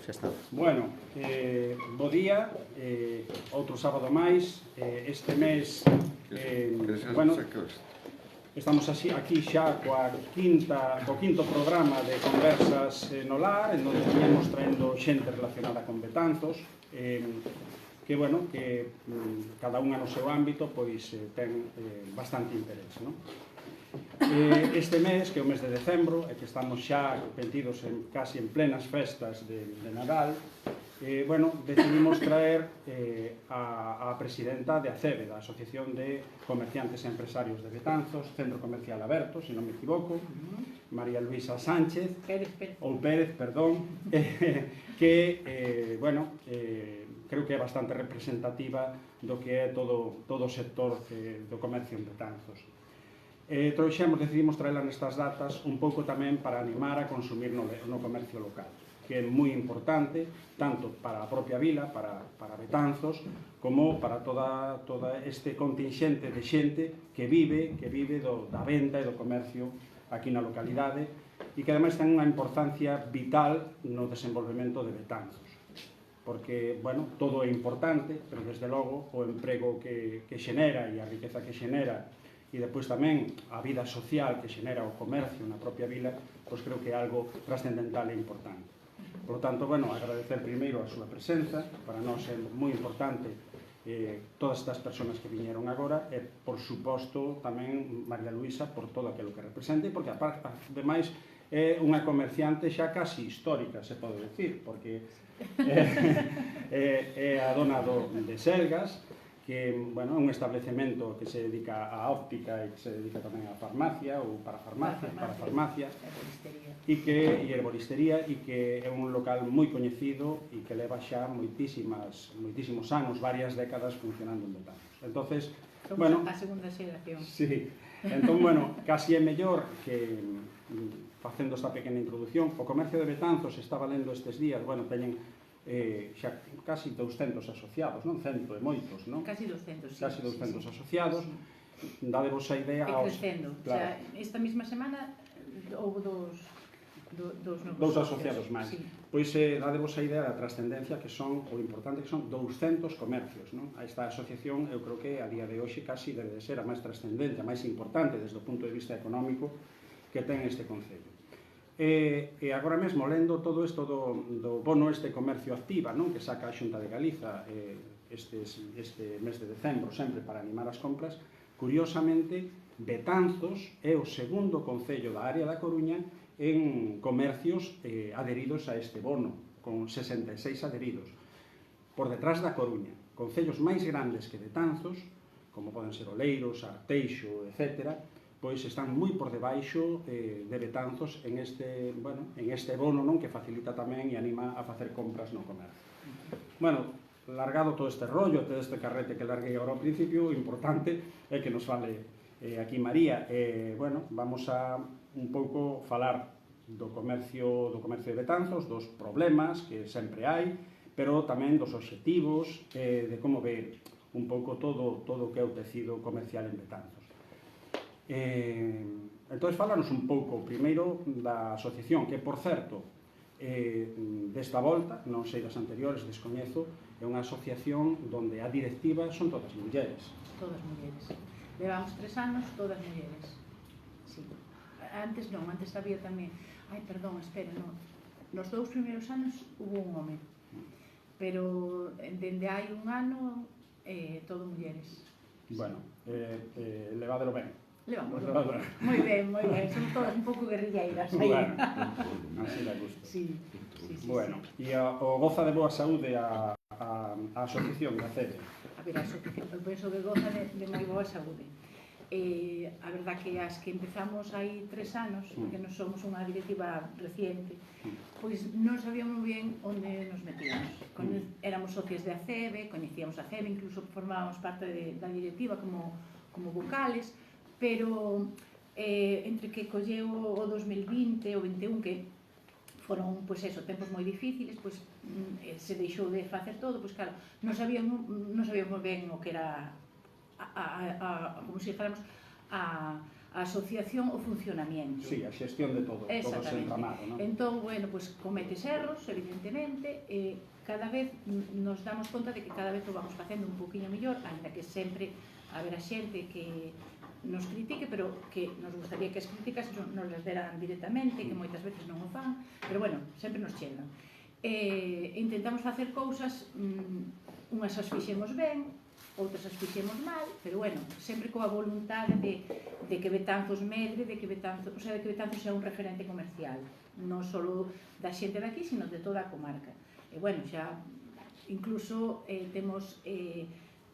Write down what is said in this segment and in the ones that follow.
xa está. Bueno, bo día, outro sábado máis, este mes, bueno, estamos aquí xa co quinto programa de conversas no lar, en onde veníamos traendo xente relacionada con Betanzos, que, bueno, que cada unha no seu ámbito, pois, ten bastante interés, non? Este mes, que é o mes de decembro, e que estamos xa metidos casi en plenas festas de Nadal, bueno, decidimos traer a presidenta de ACEBE, da Asociación de Comerciantes e Empresarios de Betanzos, Centro Comercial Aberto, se non me equivoco, María Luisa Sánchez, ou Pérez, perdón, que, bueno, creo que é bastante representativa do que é todo o sector do comercio en Betanzos. Decidimos traela nestas datas un pouco tamén para animar a consumir no comercio local, que é moi importante, tanto para a propia vila, para Betanzos, como para toda este contingente de xente que vive da venda e do comercio aquí na localidade e que ademais ten unha importancia vital no desenvolvemento de Betanzos. Porque, bueno, todo é importante, pero desde logo o emprego que xenera e a riqueza que xenera e depois tamén a vida social que xenera o comercio na propia vila, pois creo que é algo trascendental e importante. Por lo tanto, bueno, agradecer primeiro a súa presenza, para nós é moi importante todas estas persoas que viñeron agora e, por suposto, tamén María Luisa por todo aquilo que represente, porque, ademais, é unha comerciante xa casi histórica, se pode decir, porque é a dona de Selgas, que, bueno, é un establecemento que se dedica á óptica e que se dedica tamén á farmacia ou para farmacia e herboristería e que é un local moi coñecido e que leva xa moitísimos anos, varias décadas funcionando en Betanzos. Entonces, bueno, a segunda xeración. Sí, entón, bueno, casi é mellor que facendo esta pequena introducción, o comercio de Betanzos está valendo estes días, bueno, teñen xa casi 200 asociados, non? Cento e moitos, non? Casi 200, sí. Casi 200 asociados. Dadevos a idea... E crecendo. O sea, esta mesma semana houve dous asociados máis. Pois dadevos a idea da trascendencia que son, o importante que son 200 comercios, non? Esta asociación, eu creo que a día de hoxe casi debe de ser a máis trascendente, a máis importante desde o punto de vista económico que ten este concello. E agora mesmo, lendo todo isto do bono este comercio activa, non, que saca a Xunta de Galiza este mes de decembro, sempre para animar as compras, curiosamente, Betanzos é o segundo concello da área da Coruña en comercios adheridos a este bono, con 66 adheridos. Por detrás da Coruña, concellos máis grandes que Betanzos, como poden ser Oleiros, Arteixo, etc., pois están moi por debaixo de Betanzos en este bono, non, que facilita tamén e anima a facer compras no comercio. Bueno, largado todo este rollo, todo este carrete que larguei agora ao principio, o importante é que nos fale aquí María. Bueno, vamos a un pouco falar do comercio de Betanzos, dos problemas que sempre hai, pero tamén dos obxectivos, de como ve un pouco todo o que é o tecido comercial en Betanzos. Entón, fálanos un pouco primeiro da asociación, que, por certo, desta volta, non sei das anteriores, descoñezo, é unha asociación onde a directiva son todas mulleres. Todas mulleres. Levamos 3 anos, todas mulleres. Sí. Antes non, antes había tamén... Ai, perdón, espera, non. Nos 2 primeiros anos hubo un home, pero dende hai un ano todo mulleres. Bueno, levádelo ben. Levamos. Moi ben, somos todas un pouco guerrilleiras aí. Bueno, así da gusto. Sí. Bueno, e o goza de boa saúde a asociación da CEDE? A ver, a asociación, eu penso que goza de moi boa saúde. A verdad que as que empezamos hai 3 anos, porque non somos unha directiva reciente, pois non sabíamos ben onde nos metíamos. Éramos socios de ACEBE, coñecíamos a ACEBE, incluso formábamos parte da directiva como vocales, pero entre que colleu o 2020 e o 21, que foron, pois eso, tempos moi difíciles, pois se deixou de facer todo, pois claro, non sabíamos ben o que era como se falamos a asociación, o funcionamento. Sí, a xestión de todo ese entramado, non? Entón, bueno, pois cometes erros, evidentemente, cada vez nos damos conta de que cada vez o vamos facendo un poquinho mellor, ainda que sempre haberá xente que nos critique, pero que nos gustaría que as críticas nos las deran directamente, que moitas veces non o fan, pero bueno, sempre nos chegan. Intentamos facer cousas, unhas as fixemos ben, outras as fixemos mal, pero bueno, sempre coa voluntade de que Betanzos medre, de que Betanzos sea un referente comercial, non só da xente daqui, sino de toda a comarca. E bueno, xa incluso temos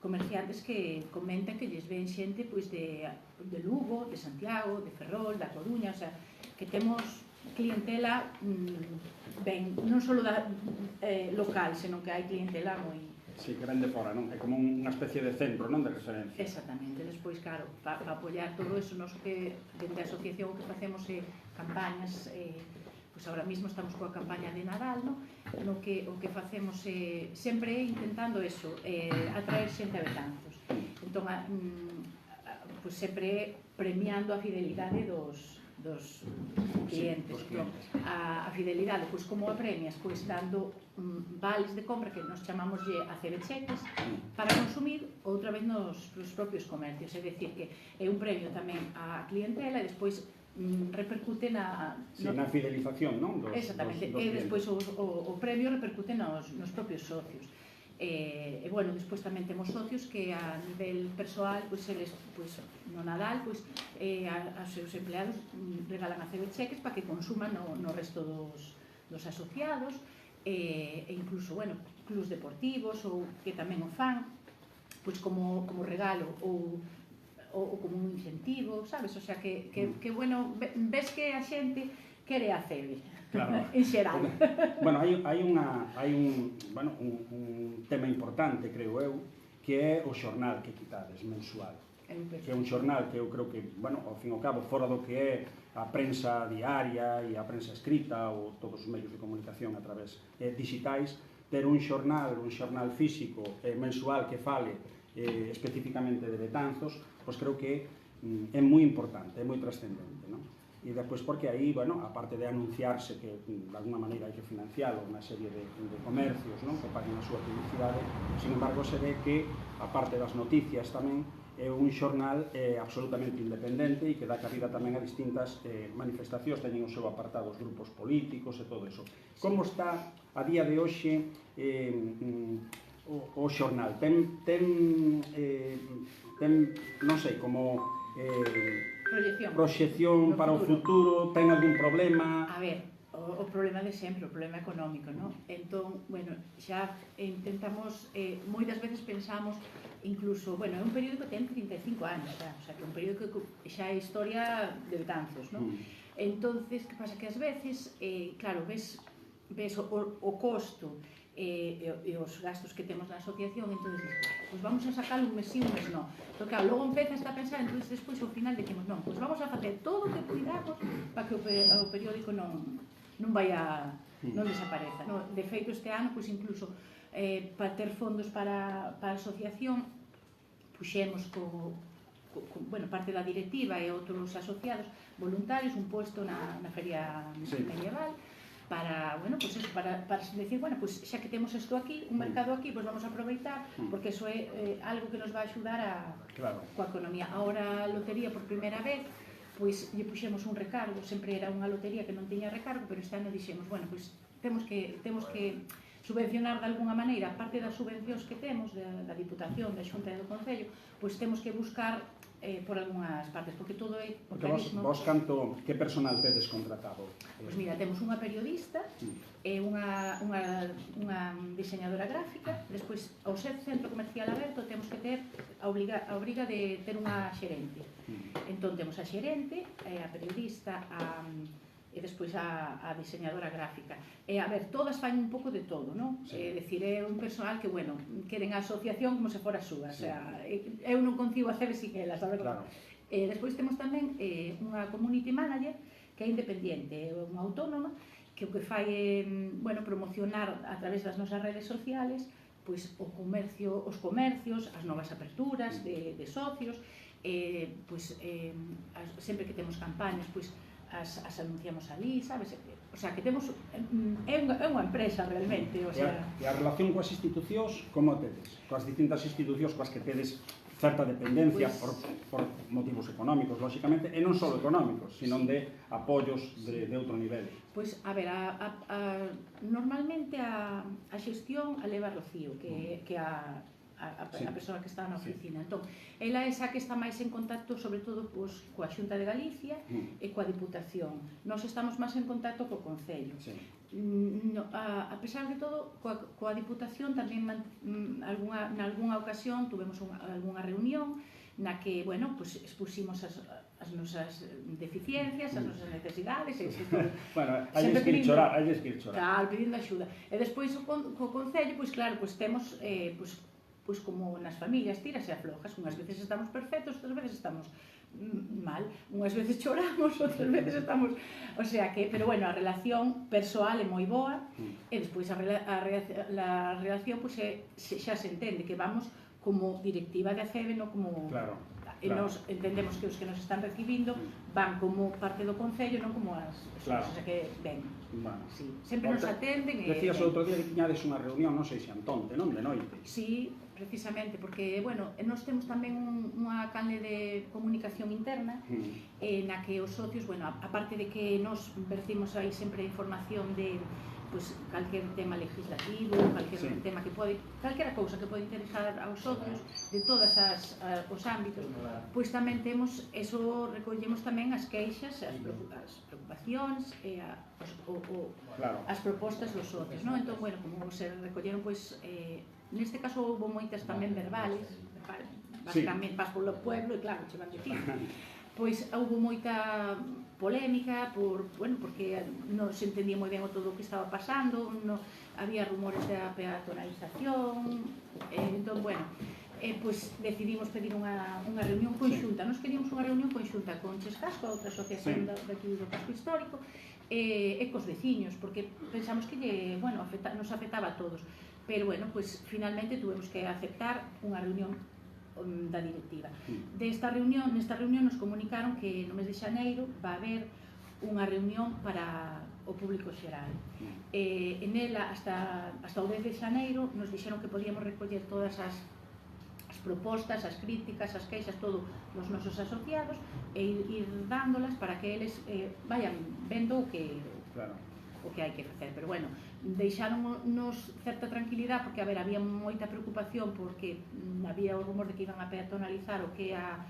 comerciantes que comentan que lles ven xente de Lugo, de Santiago, de Ferrol, da Coruña, o sea, que temos clientela ben, non só local, senón que hai clientela moi... Sí, que ven de fora, non? É como unha especie de centro, non? De referencia. Exactamente. Despois, claro, para apoiar todo eso, nos que dende a asociación o que facemos campañas, pois agora mesmo estamos coa campaña de Nadal, non? O que facemos sempre intentando eso, atraer xente a Betanzos. Entón, pois sempre premiando a fidelidade dos clientes. A fidelidade, pois como a premias? Pois dando vales de compra que nos chamámoslle ACB cheques para consumir outra vez nos propios comercios, é dicir que é un premio tamén á clientela e despois repercute na fidelización, non? Exactamente, e despois o premio repercute nos propios socios. E bueno, despois tamén temos socios que a nivel persoal, eles no Nadal aos seus empleados regalan ACB cheques para que consuman no resto dos asociados, e incluso, bueno, clubs deportivos ou que tamén o fan como regalo ou como un incentivo, sabes? O sea, que bueno, ves que a xente quere ACB, en xeral. Bueno, hai un tema importante, creo eu, que é o xornal que quitades, mensual. Que é un xornal que eu creo que, bueno, ao fin e ao cabo, fora do que é a prensa diaria e a prensa escrita ou todos os medios de comunicación a través digitais, ter un xornal físico mensual que fale especificamente de Betanzos, pois creo que é moi importante, é moi trascendente, non? E depois porque aí, bueno, aparte de anunciarse que de alguma maneira hai que financiar unha serie de comercios, non? Que paguen a súa publicidade, sin embargo se ve que, aparte das noticias tamén, é un xornal absolutamente independente e que dá cabida tamén a distintas manifestacións, teñen o seu apartado os grupos políticos e todo eso. Como está a día de hoxe o xornal? Ten non sei, como proxección para o futuro? Ten algún problema? A ver, o problema de sempre, o problema económico, non? Entón, bueno, xa intentamos, moitas veces pensamos, incluso, bueno, é un periódico que ten 35 anos, o sea, que é un periódico que xa é historia de Betanzos, non? Entonces, que pasa? Que ás veces, claro, ves o costo e os gastos que temos na asociación, entón dices, pois vamos a sacar un mes sí, un mes non. Pero claro, logo empezas a pensar, entón despois ao final decimos, non, pois vamos a facer todo o que cuidamos para que o periódico non desapareza. De feito, este ano, pois incluso para ter fondos para a asociación, puxemos parte da directiva e outros asociados voluntarios un puesto na feria medieval para, bueno, pues eso, para decir, bueno, pues xa que temos isto aquí, un mercado aquí, pues vamos a aproveitar, porque eso é algo que nos vai axudar coa economía. Ahora a lotería por primeira vez, pois lle puxemos un recargo, sempre era unha lotería que non tiña recargo, pero este ano dixemos, bueno, pois temos que subvencionar de alguna maneira, a parte das subvencións que temos da Diputación, da Xunta e do Concello, pois temos que buscar por algunhas partes, porque todo é organismo. Vos canto, que personal tedes contratado? Pois mira, temos unha periodista, unha diseñadora gráfica, despois ao ser centro comercial aberto temos que ter a obriga de ter unha xerente. Entón temos a xerente, a periodista, e despois a diseñadora gráfica. E, a ver, todas fan un pouco de todo, non? É dicir, é un personal que, bueno, queren a asociación como se fora súa, o sea, eu non concibo a hacer sin elas, a verdade. Despois temos tamén unha community manager que é independente, é unha autónoma, que o que fai é, bueno, promocionar a través das nosas redes sociales, pois, os comercios, as novas aperturas de socios, sempre que temos campañas, as anunciamos ali, sabes? O sea, que temos... É unha empresa, realmente, o sea... E a relación coas institucións, como tedes? Coas distintas institucións coas que tedes certa dependencia por motivos económicos, lóxicamente, e non só económicos, sino de apoios de outro nivel. Pois, a ver, normalmente a xestión a leva Rocío, que a persoa que está na oficina. Entón, ela é esa que está máis en contacto, sobre todo, coa Xunta de Galicia e coa Diputación. Nós estamos máis en contacto co Concello. A pesar de todo, coa Diputación tamén nalgúnha ocasión tuvemos algunha reunión na que, bueno, expusimos as nosas deficiencias, as nosas necesidades, bueno, hai que ir chorar. Claro, pedindo axuda. E despois co Concello, claro, temos como nas familias, tiras e aflojas, unhas veces estamos perfectos, outras veces estamos mal, unhas veces choramos, outras veces estamos... O sea que, pero bueno, a relación persoal é moi boa, e despois a relación xa se entende que vamos como directiva de ACEBE, non como... Claro. E nos entendemos que os que nos están recibindo van como parte do Concello, non como as persoas, o sea que ben, sempre nos atenden. Decías o outro día que tiñades unha reunión, non sei se Antonte, non? De noite. Sí, precisamente, porque, bueno, nós temos tamén unha canle de comunicación interna na que os socios, bueno, aparte de que nos vertimos aí sempre información de calquer tema legislativo, calquer tema que pode, calquera cousa que pode interesar aos socios de todos os ámbitos, pois tamén temos, eso recollemos tamén as queixas, as preocupacións e as propostas dos socios, non? Entón, bueno, como se recolleron, neste caso houve moitas tamén verbales, basicamente vas polo pueblo e claro, che van dicir. Pois houve moita polémica porque non se entendía moi ben todo o que estaba pasando, había rumores da peatonalización, entón, bueno, decidimos pedir unha reunión conxunta. Nos queríamos unha reunión conxunta con Chescasco, a outra asociación daqui do Casco Histórico, e cos veciños, porque pensamos que nos afectaba a todos. Pero, bueno, finalmente tuvemos que aceptar unha reunión da directiva. Nesta reunión nos comunicaron que no mes de xaneiro va haber unha reunión para o público xeral. En ela, hasta o 10 de xaneiro, nos dixeron que podíamos recoller todas as propostas, as críticas, as queixas, todos os nosos asociados e ir dándolas para que eles vayan vendo o que hai que facer. Pero, bueno, deixáronos certa tranquilidade porque, a ver, había moita preocupación porque había o rumor de que iban a peatonalizar o que a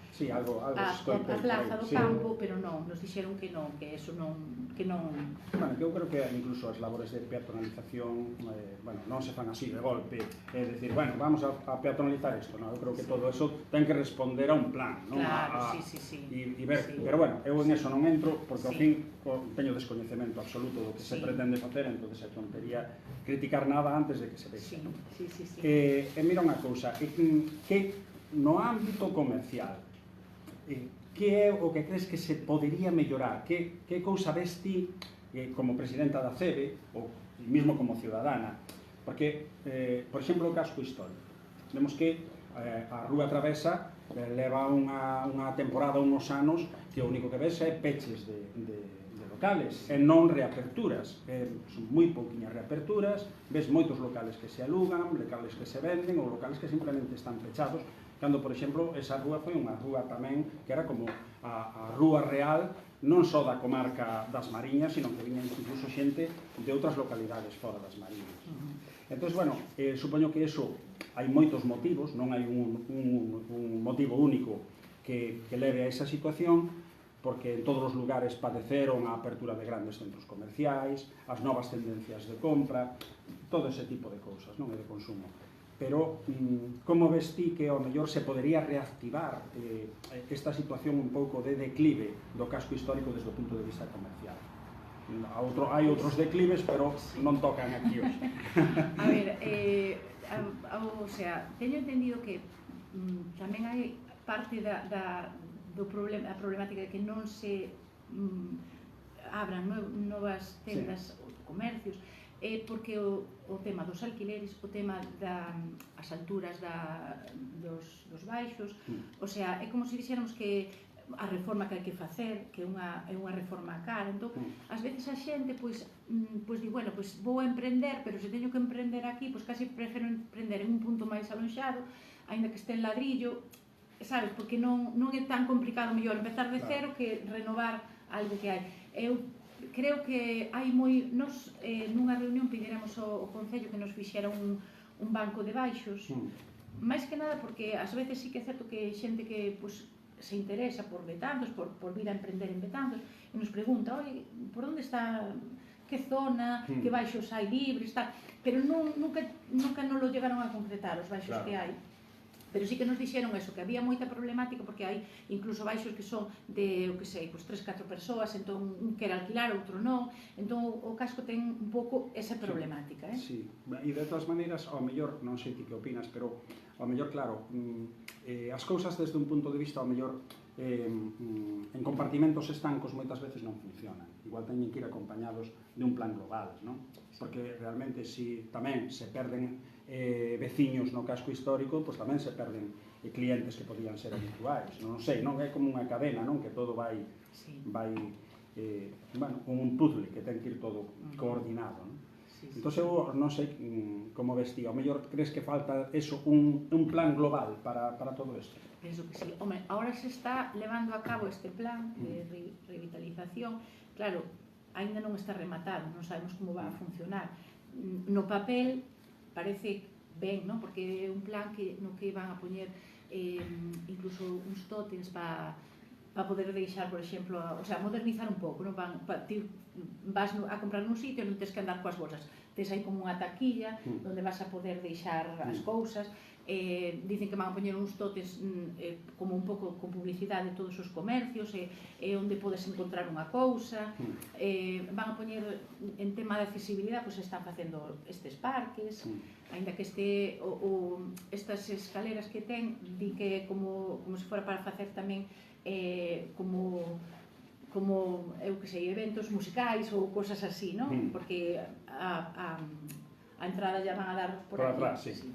plaza do campo, pero non, nos dixeron que non, que eso non... Bueno, que eu creo que incluso as labores de peatonalización non se fan así de golpe, é dicir, bueno, vamos a peatonalizar isto, eu creo que todo eso ten que responder a un plan, non? Claro, sí. E ver, pero bueno, eu en eso non entro porque ao fin teño descoñecemento absoluto do que se pretende facer, entón é tontería criticar nada antes de que se vexa. E mira unha cousa, que no ámbito comercial, que é o que crees que se podería mellorar? Que cousa ves ti como presidenta da CEBE ou mesmo como ciudadana? Porque, por exemplo, o casco histórico. Vemos que a Rúa Travesa leva unha temporada, uns anos, que o único que ves é peches de locales e non reaperturas. Son moi pouquiñas reaperturas, ves moitos locales que se alugan, locales que se venden ou locales que simplemente están pechados, cando, por exemplo, esa rúa foi unha rúa tamén que era como a rúa real non só da comarca das Mariñas, sino que viña incluso xente de outras localidades fora das Mariñas. Entón, bueno, supoño que eso hai moitos motivos, non hai un motivo único que leve a esa situación, porque en todos os lugares padeceron a apertura de grandes centros comerciais, as novas tendencias de compra, todo ese tipo de cousas, non é de consumo. Pero, como ves ti que ao mellor se podería reactivar esta situación un pouco de declive do casco histórico desde o punto de vista comercial? Hai outros declives, pero non tocan aquí hoxe. A ver, o sea, teño entendido que tamén hai parte da problemática de que non se abran novas tendas ou comercios porque o tema dos alquileres, o tema das alturas dos baixos, o sea, é como se dixéramos que a reforma que hai que facer, que é unha reforma cara, entón, ás veces a xente, pois di, bueno, pois vou a emprender, pero se teño que emprender aquí, pois casi prefiro emprender en un punto máis alonxado, aínda que este en ladrillo, sabes, porque non é tan complicado mellor empezar de cero que renovar algo que hai. Eu creo que hai nos nunha reunión pidéramos ao Concello que nos fixera un banco de baixos, máis que nada porque ás veces sí que é certo que xente que se interesa por Betanzos, por vir a emprender en Betanzos, e nos pregunta, oi, por onde está, que zona, que baixos hai libres, pero nunca non lo llegaron a concretar os baixos que hai. Pero sí que nos dixeron eso, que había moita problemática porque hai incluso baixos que son de, o que sei, 3-4 persoas, entón un quer alquilar, outro non, entón o casco ten un pouco esa problemática. Sí, e de todas maneiras, ao mellor, non sei ti que opinas, pero ao mellor, claro, as cousas desde un punto de vista, ao mellor, en compartimentos estancos moitas veces non funcionan. Igual teñen que ir acompañados de un plan global, non? Porque realmente, se tamén se perden veciños no casco histórico, pois tamén se perden clientes que podían ser habituais, non sei, non é como unha cadena, non? Que todo vai como un puzzle que ten que ir todo coordinado, non? Entón eu non sei como ves ti, ao mellor crees que falta eso, un plan global para todo isto? Penso que sí. Home, ahora se está levando a cabo este plan de revitalización, claro, ainda non está rematado, non sabemos como va a funcionar. No papel parece ben, non? Porque é un plan no que van a poñer incluso uns tótems para poder deixar, por exemplo, o sea, modernizar un pouco, non? Ti vas a comprar nun sitio e non tens que andar coas bolsas, tes aí como unha taquilla onde vas a poder deixar as cousas. Dicen que van a poñer uns totes como un pouco con publicidade de todos os comercios, onde podes encontrar unha cousa, van a poñer en tema de accesibilidade, pois están facendo estes parques, aínda que estas escaleras que ten, di que é como se fora para facer tamén como eu que sei, eventos musicais ou cosas así, non? Porque a entrada ya van a dar por atrás, sí.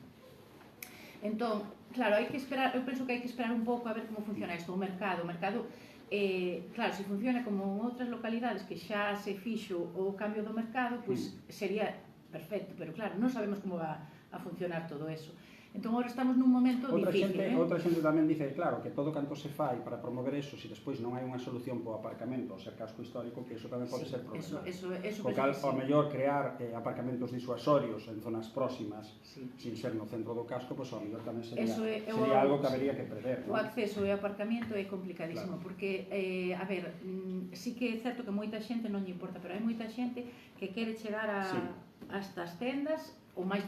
Entón, claro, hai que esperar, eu penso que hai que esperar un pouco a ver como funciona isto, o mercado, claro, se funciona como en outras localidades que xa se fixo o cambio do mercado, pois sería perfecto, pero claro, non sabemos como va a funcionar todo eso. Entón, agora estamos nun momento difícil. Outra xente tamén dice, claro, que todo canto se fai para promover eso, se despois non hai unha solución para o aparcamento, o ser casco histórico, que eso tamén pode ser problemático. O cal, ao mellor, crear aparcamentos disuasorios en zonas próximas, sin ser no centro do casco, pois ao mellor tamén sería algo que habería que prever. O acceso e o aparcamento é complicadísimo, porque, a ver, sí que é certo que moita xente non lle importa, pero hai moita xente que quere chegar a estas tendas o máis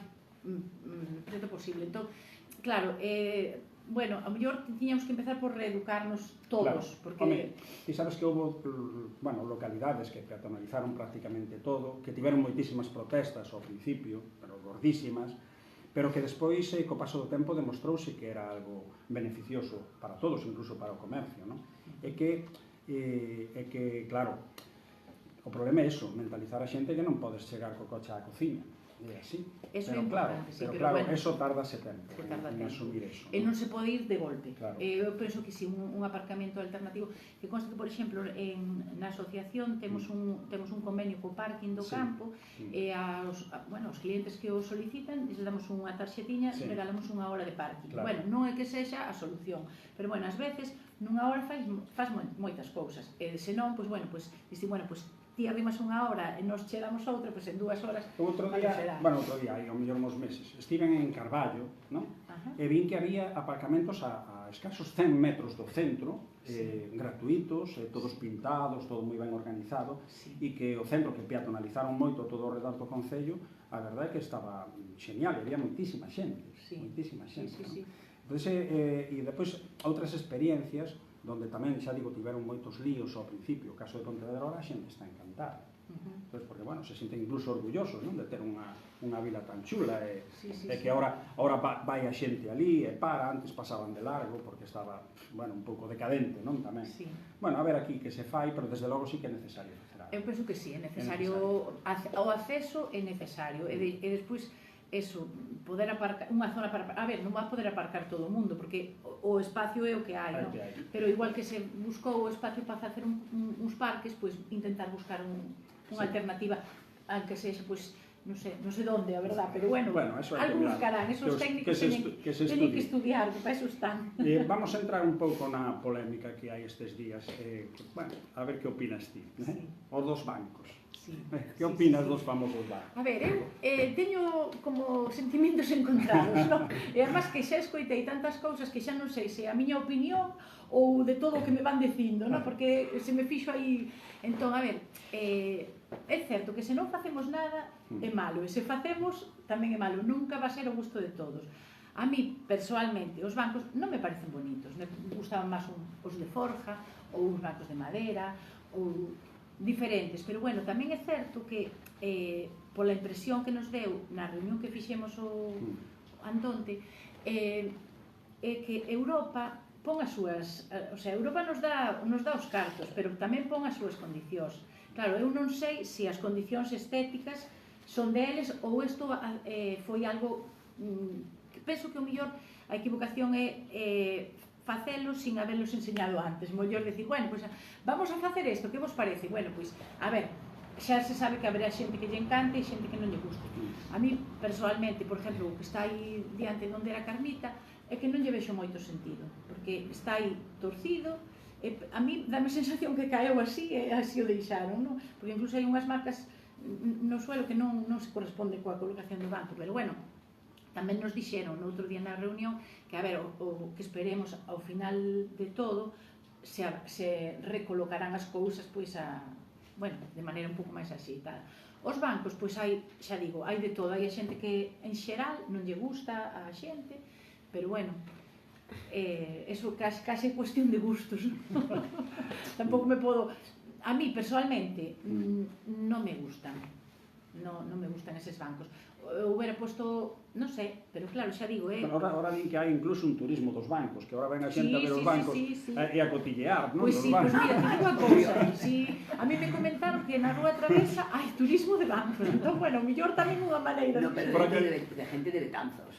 preto posible. Entón, claro, bueno, a mellor tiñamos que empezar por reeducarnos todos, porque... Home, ti sabes que houve, localidades que peatonalizaron prácticamente todo, que tiveron moitísimas protestas ao principio, pero gordísimas, pero que despois, co paso do tempo, demostrouse que era algo beneficioso para todos, incluso para o comercio, non? É que, claro, o problema é iso, mentalizar a xente que non podes chegar co coche á cociña. É así, pero claro, eso tarda-se tempo en asumir eso. E non se pode ir de golpe. Eu penso que si un aparcamento alternativo, que consta que, por exemplo, na asociación temos un convenio co parking do campo, e aos clientes que o solicitan, les damos unha tarxetiña, regalamos unha hora de parking. Bueno, non é que sexa a solución, pero, bueno, ás veces, nunha hora faz moitas cousas, e senón, pois, bueno, ti arrimas unha hora e nos chegamos outra, pois en 2 horas... Outro día, hai ao mellor uns meses, estiven en Carballo, non? E vin que había aparcamentos a escasos 100 metros do centro, gratuitos, todos pintados, todo moi ben organizado, e que o centro que peatonalizaron moito todo o redor do Concello, a verdade é que estaba genial, había moitísima xente, moitísima xente. E depois outras experiencias donde tamén, xa digo, tiveron moitos líos ao principio, o caso de Pontevedra, a xente está encantada. Porque, bueno, se sinten incluso orgullosos de ter unha vila tan chula, e que agora vai a xente ali e antes pasaban de largo porque estaba, bueno, un pouco decadente, non? Tamén. Bueno, a ver aquí que se fai, pero desde logo sí que é necesario facer algo. Eu penso que sí, é necesario, o acceso é necesario, e despois, eso, poder aparcar, unha zona para... A ver, non va a poder aparcar todo o mundo, porque o espacio é o que hai, non? Pero igual que se buscou o espacio para facer uns parques, pois intentar buscar unha alternativa, aunque sexa, pois, non sei onde, a verdad, pero bueno, algo buscarán, esos técnicos teñen que estudiar, que para eso están. Vamos a entrar un pouco na polémica que hai estes días, bueno, a ver que opinas ti, os dos bancos. Que opinas dos famosos bancos? A ver, eu teño como sentimentos encontrados, non? E además que xa escoitei tantas cousas que xa non sei se a miña opinión ou de todo o que me van dicindo, non? Porque se me fixo aí... Entón, a ver, é certo que se non facemos nada é malo, e se facemos tamén é malo, nunca va a ser o gusto de todos. A mí, persoalmente, os bancos non me parecen bonitos, me gustaban máis os de forja, ou os bancos de madera, ou diferentes, pero bueno, tamén é certo que pola impresión que nos deu na reunión que fixemos o andonte, é que Europa pon as súas, o sea, Europa nos dá os cartos, pero tamén pon as súas condicións. Claro, eu non sei se as condicións estéticas son deles ou isto foi algo que penso que o mellor a equivocación é facelo sin haberlos enseñado antes, mellor decir, bueno, pois vamos a facer isto, que vos parece? Bueno, pois, a ver, xa se sabe que haberá xente que lle encante e xente que non lle guste. A mí, personalmente, por exemplo, o que está aí diante de onde era Carmita, é que non lle vexo moito sentido, porque está aí torcido, e a mí dame a sensación que caeu así e así o deixaron, non? Porque incluso hai unhas marcas no suelo que non se corresponde coa colocación do banco, pero bueno, tamén nos dixeron no outro día na reunión que, a ver, o que esperemos ao final de todo se recolocarán as cousas pois bueno, de maneira un pouco máis así, tal. Os bancos, pois hai, xa digo, hai de todo, hai a xente que en xeral non lle gusta a xente, pero bueno, eso case é cuestión de gustos. Tampouco me podo... A mí, personalmente, non me gustan. Non me gustan eses bancos. Eu hubiera posto, non sei, pero claro, xa digo, Ahora din que hai incluso un turismo dos bancos, que ahora ven a xente a ver os bancos e a cotillear, non? Pois sí, pois mira, te digo a cousa, a mí me comentaron que na Rúa Travesa hai turismo de bancos, entón, bueno, mellor tamén unha maneira. No, pero de gente de Betanzos.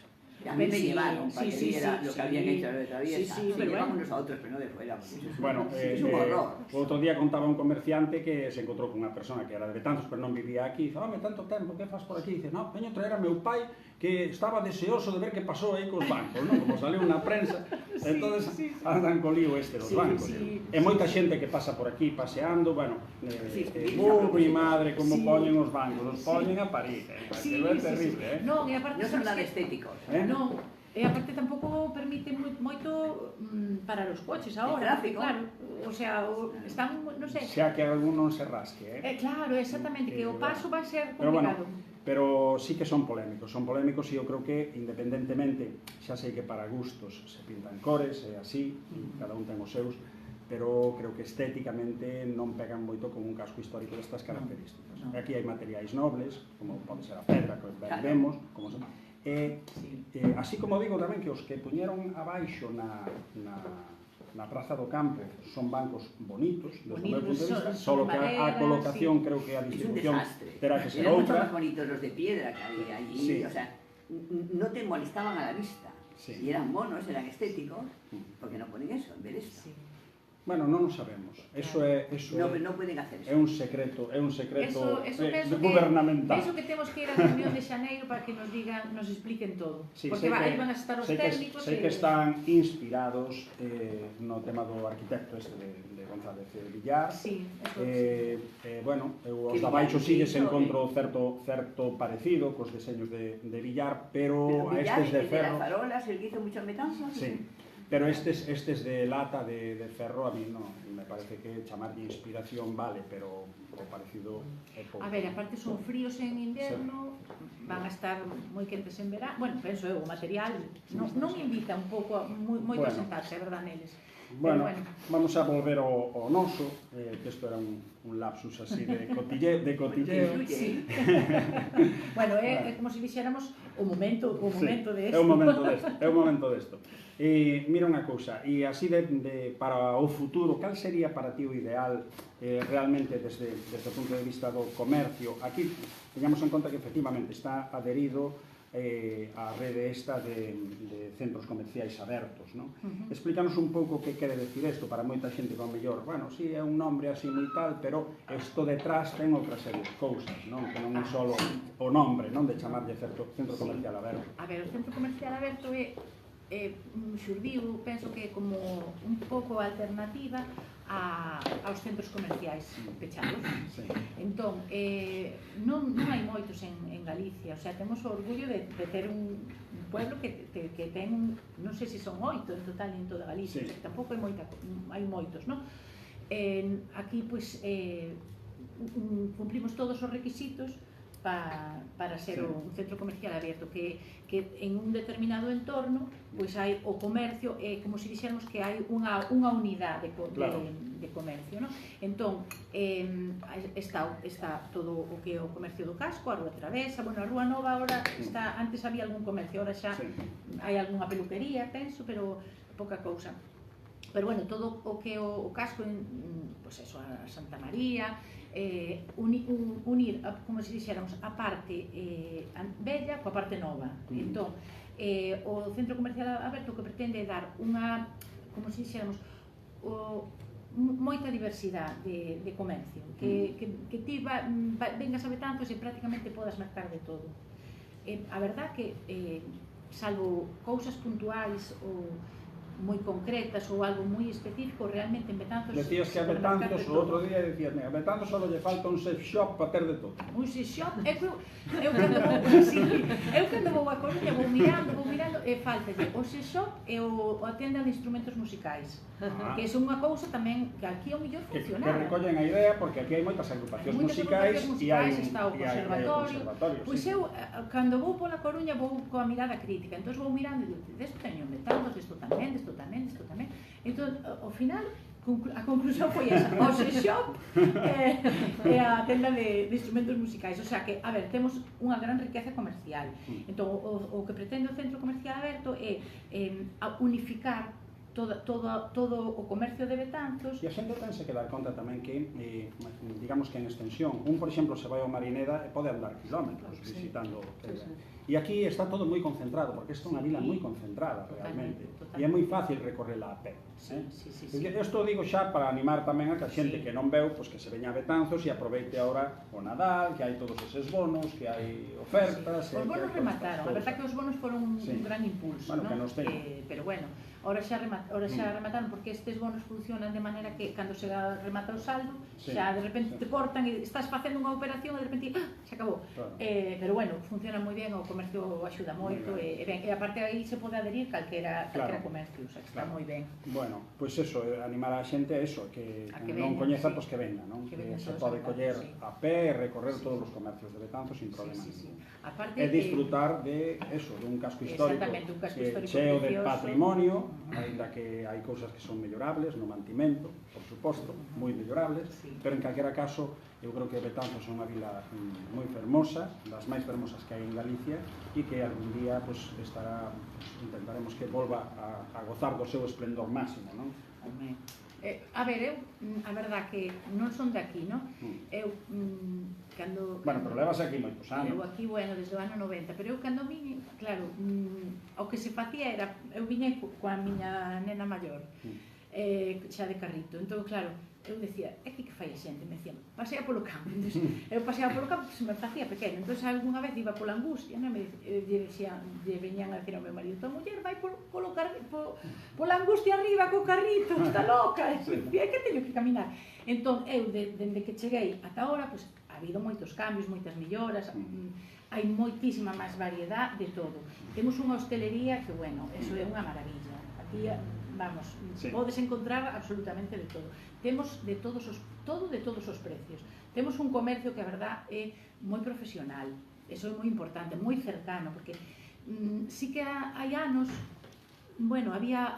A mí me llevaron para que viera lo que habían hecho de Traviesa. Sí, llevamos nosotros, pero no de fuera. Bueno, es un horror. Outro día contaba un comerciante que se encontrou con unha persona que era de Betanzos, pero non vivía aquí. Dice, home, tanto tempo, que faz por aquí? Dice, no, veño traer a meu pai que estaba deseoso de ver que pasou aí cos bancos, non? Como saliu na prensa, entonces andan co lío este dos bancos. E moita xente que pasa por aquí paseando, bueno, mi madre, como poñen os bancos, os poñen a parir, que é terrible, Non, e aparte son nada estéticos. Non, e aparte tampouco permite moito parar os coches agora, claro, o sea, están, non sei... Xa que algún non se rasque, Claro, exactamente, que o paso vai ser complicado. Pero sí que son polémicos e eu creo que, independentemente, xa sei que para gustos se pintan cores, e así, cada un ten os seus, pero creo que estéticamente non pegan moito con un casco histórico destas características. Aquí hai materiais nobles, como pode ser a pedra, que vemos, como se... así como digo tamén que os que puñeron abaixo na Praza do Campo son bancos bonitos, desde o meu punto de vista, só que a colocación creo que a distribución terá que ser outra. Eran mucho más bonitos los de piedra que había allí, o sea, no te molestaban a la vista, y eran monos, eran estéticos, porque no ponen eso, en ver esto. Bueno, non o sabemos. No pueden hacer eso. É un secreto gubernamental. Penso que temos que ir a reunión de xaneiro para que nos digan, nos expliquen todo. Porque aí van a estar os técnicos. Sei que están inspirados no tema do arquitecto este de González Villar. Sí, bueno, os da baixo sí que se encontro certo parecido cos deseños de Villar, pero a estes de ferro... Villar, el de las farolas, el que hizo muchos Betanzos. Sí. Pero estes de lata, de ferro, a mí non, me parece que chamar de inspiración vale, pero o parecido é pouco. A ver, aparte son fríos en inverno, van a estar moi quentes en verano, bueno, penso eu, o material non invita un pouco moito a sentarse, é verdad, neles. Bueno, vamos a volver ao noso, que isto era un lapsus así de cotilleo. Sí. Bueno, é como se dixéramos o momento de isto. É o momento desto. Mira unha cousa, e así para o futuro, cal sería para ti o ideal realmente desde o punto de vista do comercio? Aquí, teñamos en conta que efectivamente está adherido a rede esta de centros comerciais abertos, non? Explícanos un pouco que quere decir isto para moita xente que ao mellor, bueno, si é un nombre así moi tal, pero isto detrás ten outra serie de cousas, non? Que non é só o nombre, non? De chamarlle centro comercial aberto. A ver, o centro comercial aberto xurdiu, penso que como un pouco alternativa aos centros comerciais pechados. Entón, non hai moitos en Galicia, o sea, temos o orgullo de ter un pueblo que ten, non sei se son 8 en total en toda Galicia, que tampouco hai moitos, non? Aquí, pois, cumplimos todos os requisitos para ser un centro comercial abierto, que en un determinado entorno pois hai o comercio, como se dixéramos que hai unha unidade de comercio, non? Entón, está todo o que é o comercio do casco, a Rúa Travesa, bueno, a Rúa Nova agora está, antes había algún comercio, agora xa hai algunha peluquería, penso, pero pouca cousa. Pero bueno, todo o que é o casco, pois eso, a Santa María, unir, como se dixéramos, a parte bella coa parte nova. Entón, o centro comercial aberto que pretende dar unha, como se dixéramos, moita diversidade de comercio, que ti vengas a Betanzos e prácticamente podas mercar de todo. A verdad que, salvo cousas puntuais ou moi concretas ou algo moi específico, realmente en Betanzos... Decías que a Betanzos, o outro día decías, a Betanzos só lle falta un sex shop para ter de todo. Un sex shop? Eu cando vou a Coruña vou mirando e faltalle o sex shop e a tenda de instrumentos musicais, que é unha cousa tamén que aquí ao mellor funciona. Que recollen a idea, porque aquí hai moitas agrupacións musicais e hai está o conservatorio. Pois eu, cando vou pola Coruña, vou coa mirada crítica, entón vou mirando e digo, desto teño Betanzos, desto tamén. Entón, ao final, a conclusión foi esa, o sex shop e a tenda de instrumentos musicais. O sea que, a ver, temos unha gran riqueza comercial. Entón, o que pretende o centro comercial aberto é unificar todo o comercio de Betanzos. E a xente tense que dar conta tamén que, digamos que en extensión, por exemplo, se vai ao Marineda e pode andar kilómetros visitando. E aquí está todo moi concentrado, porque isto é unha vila moi concentrada realmente, e é moi fácil recorrela a pé. Isto digo xa para animar tamén a que a xente que non veu, que se veña a Betanzos e aproveite agora o Nadal, que hai todos eses bonos, que hai ofertas... Os bonos remataron, a verdad que os bonos foron un gran impulso, pero bueno, ahora xa remataron, porque estes bonos funcionan de maneira que cando se remata o saldo, xa de repente te cortan e estás facendo unha operación e de repente xa acabou. Pero bueno, funciona moi ben, o comercio axuda moito e aparte aí se pode adherir calquera comercio, o sea, que está moi ben. Bueno, pois eso, animar a xente a eso, que non coñeza, pois que venga, non? Que se pode coller a pé e recorrer todos os comercios de Betanzos sin problema ningún. E disfrutar de eso, dun casco histórico cheo de patrimonio, ainda que hai cousas que son mellorables no mantimento, por suposto, moi mellorables, pero en calquera caso eu creo que Betanzos é unha vila moi fermosa, das máis fermosas que hai en Galicia, e que algún día intentaremos que volva a gozar do seu esplendor máximo, non? A ver, a verdad que non son de aquí, non? Eu, cando... Bueno, pero levas aquí moitos anos. Eu aquí, bueno, desde o ano 90, pero eu cando vine, claro, o que se facía era, eu vine coa miña nena maior, xa de carrito, entón, claro, eu decía, que fai a xente? Me decían, pasea polo campo. Eu paseaba polo campo, se me facía pequeno. Entón, algunha vez iba pola angustia, lle veñan a decir ao meu marido, tua muller vai pola angustia arriba co carrito, está loca. E que teño que caminar? Entón, eu, dende que cheguei ata ahora, ha habido moitos cambios, moitas melloras, hai moitísima máis variedade de todo. Temos unha hostelería que, bueno, eso é unha maravilla. Aquí, vamos, podes encontrar absolutamente de todo. Temos de todos os precios. Temos un comercio que a verdad é moi profesional, eso é moi importante, moi cercano, porque sí que hai anos Bueno, había,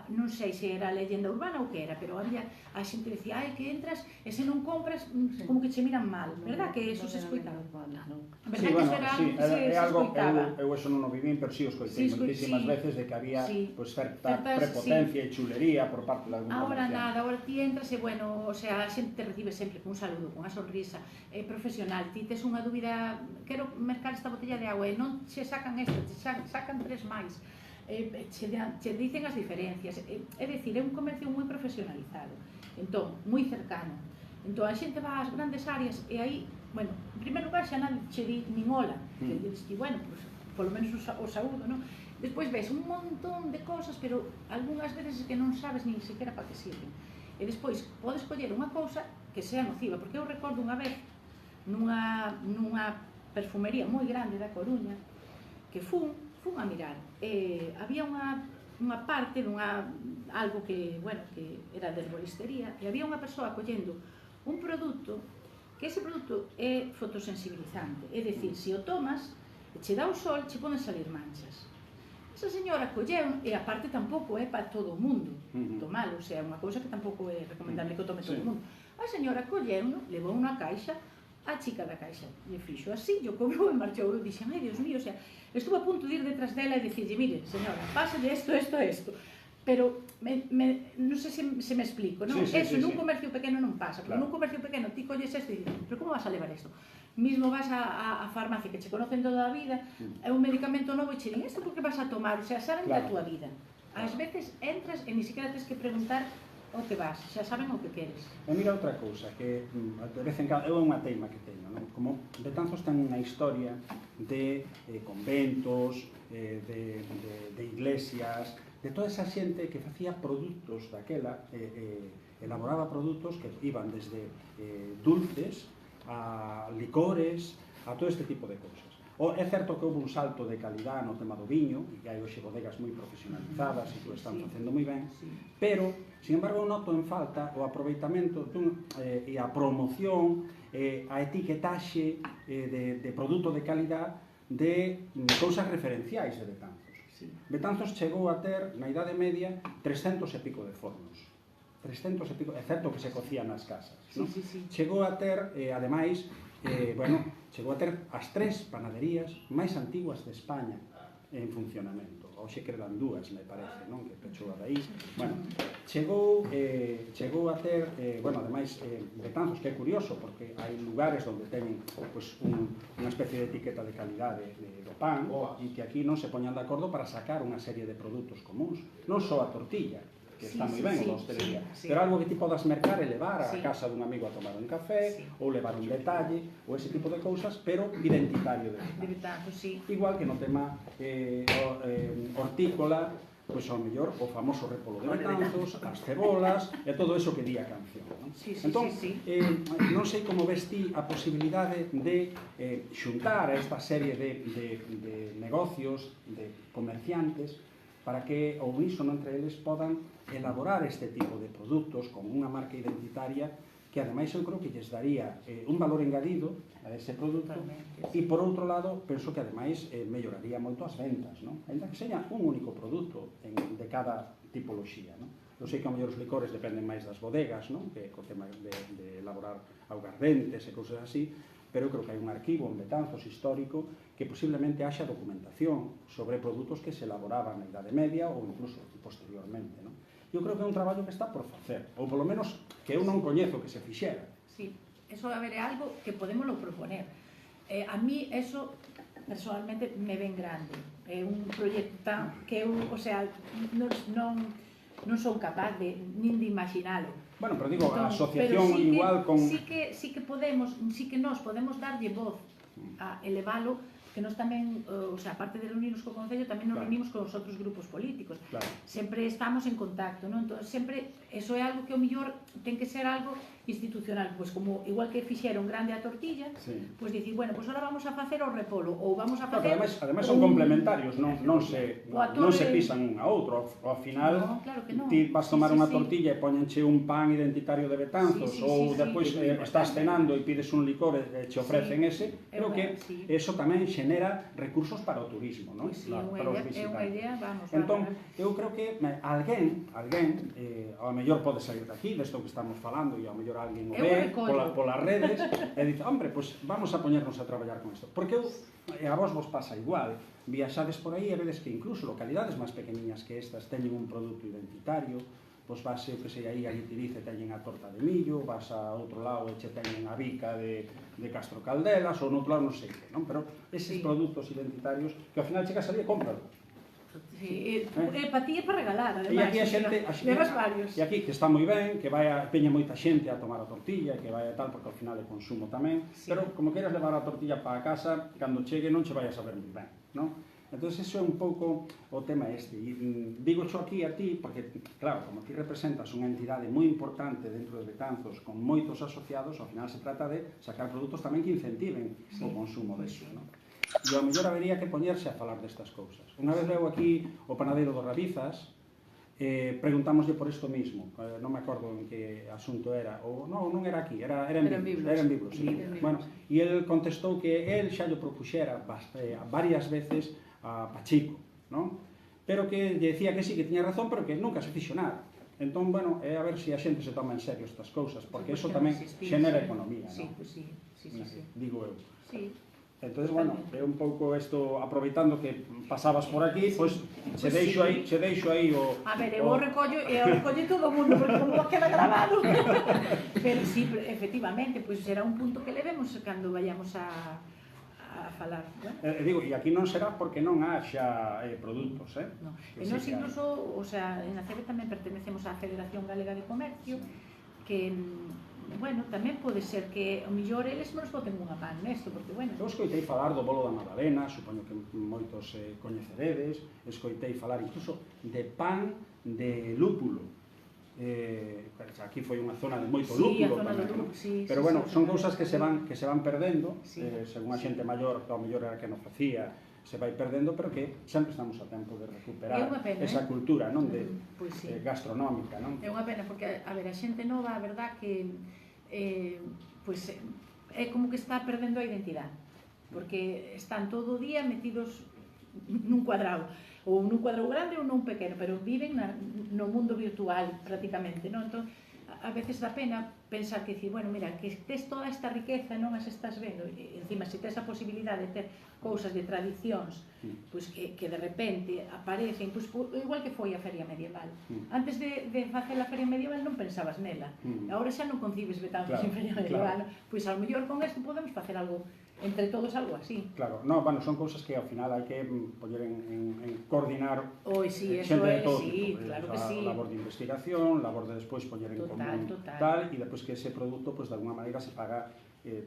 non sei se era a leyenda urbana ou que era, pero había a xente que decía, que entras e se non compras, como que che miran mal, verdad? Que eso se escoitaba. Sí, bueno, sí, é algo, eu eso non o vivín, pero sí o escoitei moitísimas veces de que había certa prepotencia e chulería por parte de algún comerciante. Ahora nada, ahora ti entras e, bueno, o sea, a xente te recibe sempre con un saludo, con unha sonrisa, profesional. Ti tes unha dúbida, quero mercar esta botella de agua e non che sacan esta, che sacan 3 máis. Che dicen as diferencias, é dicir, é un comercio moi profesionalizado, entón, moi cercano. Entón, a xente va ás grandes áreas e aí, bueno, en primer lugar xa nadie che di nin hola, que dices ti, bueno, pues, polo menos o saúdo, non? Despois ves un montón de cosas, pero algunhas veces que non sabes nin sequera para que sirven. E despois podes coller unha cousa que sea nociva, porque eu recordo unha vez nunha perfumería moi grande da Coruña que fun a mirar, había unha parte algo que, bueno, que era de herboristería, e había unha persoa collendo un produto que ese produto é fotosensibilizante, é dicir, se o tomas e che dá o sol, che poden salir manchas. Esa señora colleu, e aparte tampouco é para todo o mundo tomalo, o sea, é unha cousa que tampouco é recomendable que o tome todo o mundo. A señora colleu, levou unha caixa, a chica da caixa lle fixo así, yo cobrou e marchou, e dixen, ai, Dios mío, o sea, estuve a punto de ir detrás dela e dicirlle, mire, señora, pásale isto, pero non sei se me explico, non? Eso nun comercio pequeno non pasa, porque nun comercio pequeno ti colles isto e dices, pero como vas a levar isto? Mismo vas a farmacia que che conocen toda a vida, é un medicamento novo e che din, isto porque vas a tomar, o sea, saben da túa vida. Ás veces entras e ni siquiera tens que preguntar o que vas, xa saben o que queres. E mira outra cousa, que de vez en cando, é unha teima que teño, non? Como Betanzos ten unha historia de conventos, de iglesias, de toda esa xente que facía produtos daquela, elaboraba produtos que iban desde dulces a licores, a todo este tipo de cousas. É certo que houve un salto de calidad no tema do viño, e que hai hoxe bodegas moi profesionalizadas e que o están facendo moi ben, pero, sin embargo, noto en falta o aproveitamento e a promoción, a etiquetaxe de produto de calidad de cousas referenciais de Betanzos. Betanzos chegou a ter, na Idade Media, 300 e pico de fornos. 300 e pico, é certo que se cocían nas casas. Chegou a ter, ademais, chegou a ter as 3 panaderías máis antiguas de España en funcionamento. Hoxe quedan 2, me parece, non? Que pechou a raíz. Bueno, chegou a ter, ademais, Betanzos, que é curioso, porque hai lugares onde teñen unha especie de etiqueta de calidade do pan, e que aquí non se poñan de acordo para sacar unha serie de produtos comuns. Non só a tortilla, que está moi ben a hostelería, pero algo que ti podas mercar e levar a casa dun amigo a tomar un café, ou levar un detalle, ou ese tipo de cousas, pero identitario de Betanzos. Igual que no tema hortícola, pois ao mellor o famoso repolo de Betanzos, as cebolas e todo eso que di a canción. Entón, non sei como ves ti a posibilidade de xuntar a esta serie de negocios, de comerciantes, para que ao unísono entre eles podan elaborar este tipo de produtos con unha marca identitaria que ademais eu creo que lles daría un valor engadido a ese produto e por outro lado penso que ademais melloraría moito as ventas, ainda que seña un único produto de cada tipoloxía. Eu sei que ao mellor os licores dependen máis das bodegas, que co tema de elaborar augardentes e cousas así, pero eu creo que hai un arquivo en Betanzos histórico que posiblemente haxa documentación sobre produtos que se elaboraban na Idade Media ou incluso posteriormente. Eu creo que é un traballo que está por facer, ou polo menos que eu non coñezo que se fixera. Sí, eso é algo que podémoslo proponer. A mí eso personalmente me ven grande. É un proxecto que eu, o sea, non son capaz nin de imaginalo. Bueno, pero digo, a asociación igual con... Sí que nós podemos darlle voz a elevalo, que nós tamén, o sea, aparte de reunirnos co Concello, tamén nos reunimos con os outros grupos políticos. Sempre estamos en contacto, non? Entón, sempre, eso é algo que o mellor ten que ser algo institucional, pois como igual que fixeron grande a tortilla, pois dicir, bueno, pois ahora vamos a facer o repolo, ou vamos a facer... Ademais son complementarios, non se pisan un a outro, ao final ti vas tomar unha tortilla e poñenche un pan identitario de Betanzos, ou depois estás cenando e pides un licor e che ofrecen ese, creo que eso tamén xenera xenera recursos para o turismo, non? Pois sí, é unha idea, vamos. Entón, eu creo que alguén, ao mellor pode sair daqui, desto que estamos falando, e ao mellor alguén o ve polas redes, e dice, hombre, pois vamos a poñernos a traballar con isto. Porque a vos pasa igual, viaxades por aí e vedes que incluso localidades máis pequeniñas que estas teñen un produto identitario, pois vas, eu que sei, aí a Guitirice teñen a torta de millo, vas a outro lado e che teñen a bica de Castro Caldelas, ou no outro lado non sei que, non? Pero eses produtos identitarios que ao final chegas ali e cómpralo. Sí, para ti é para regalar, además. E aquí a xente, levas varios. E aquí que está moi ben, que peña moita xente a tomar a tortilla, que vai a tal, porque ao final é consumo tamén, pero como queres levar a tortilla para a casa, cando chegue non che vai a saber moi ben, non? Entón, iso é un pouco o tema este. Digo xo aquí a ti, porque, claro, como ti representas unha entidade moi importante dentro de Betanzos, con moitos asociados, ao final se trata de sacar produtos tamén que incentiven o consumo deso, non? E ao mellor habería que poñerse a falar destas cousas. Unha vez veo aquí o panadeiro do Rabizas, preguntámoslle por isto mismo, non me acordo en que asunto era, ou non era aquí, era en Biblos, sí. Bueno, e el contestou que el xa lle propuxera varias veces a Pachico, non? Pero que lle decía que sí, que tiña razón, pero que nunca se fixo nada. Entón, bueno, é a ver se a xente se toma en serio estas cousas, porque iso tamén xenera economía, non? Sí. Digo eu. Sí. Entón, bueno, é un pouco isto, aproveitando que pasabas por aquí, pois che deixo aí o... A ver, eu o recollo todo o mundo, porque como queda grabado. Pero sí, efectivamente, pois será un punto que levemos cando vayamos a falar. Digo, e aquí non será porque non haxa produtos, Non. E nós incluso, o sea, en a CB tamén pertenecemos á Federación Galega de Comercio, que, bueno, tamén pode ser que o millor eles nos boten unha pan nesto, porque, bueno... Eu escoitei falar do bolo da Madalena, supoño que moitos coñeceredes, escoitei falar incluso de pan de lúpulo. Aquí foi unha zona de moito lúpulo tamén, pero bueno, son cousas que se van perdendo, según a xente maior, que ao mellor era que non facía, se vai perdendo, pero que sempre estamos a tempo de recuperar esa cultura gastronómica, non? É unha pena, porque, a ver, a xente nova, a verdad que é como que está perdendo a identidade, porque están todo o día metidos nun cuadrado, ou nun cuadrado grande ou nun pequeno, pero viven no mundo virtual prácticamente, non? Entón, a veces dá pena pensar que dicir, bueno, mira, que tes toda esta riqueza, non as estás vendo, e encima, se tes a posibilidade de ter cousas de tradicións, pois que de repente aparecen, pois igual que foi a Feria Medieval. Antes de facer a Feria Medieval non pensabas nela, agora xa non concibes Betanzos sin Feria Medieval, pois ao mellor con isto podemos facer algo entre todos, algo así. Claro, no, bueno, son cousas que ao final hai que poñer en coordinar xente de todo, claro que sí. Labor de investigación, labor de despois poñer en común tal, e despois que ese produto, pois de alguna maneira se paga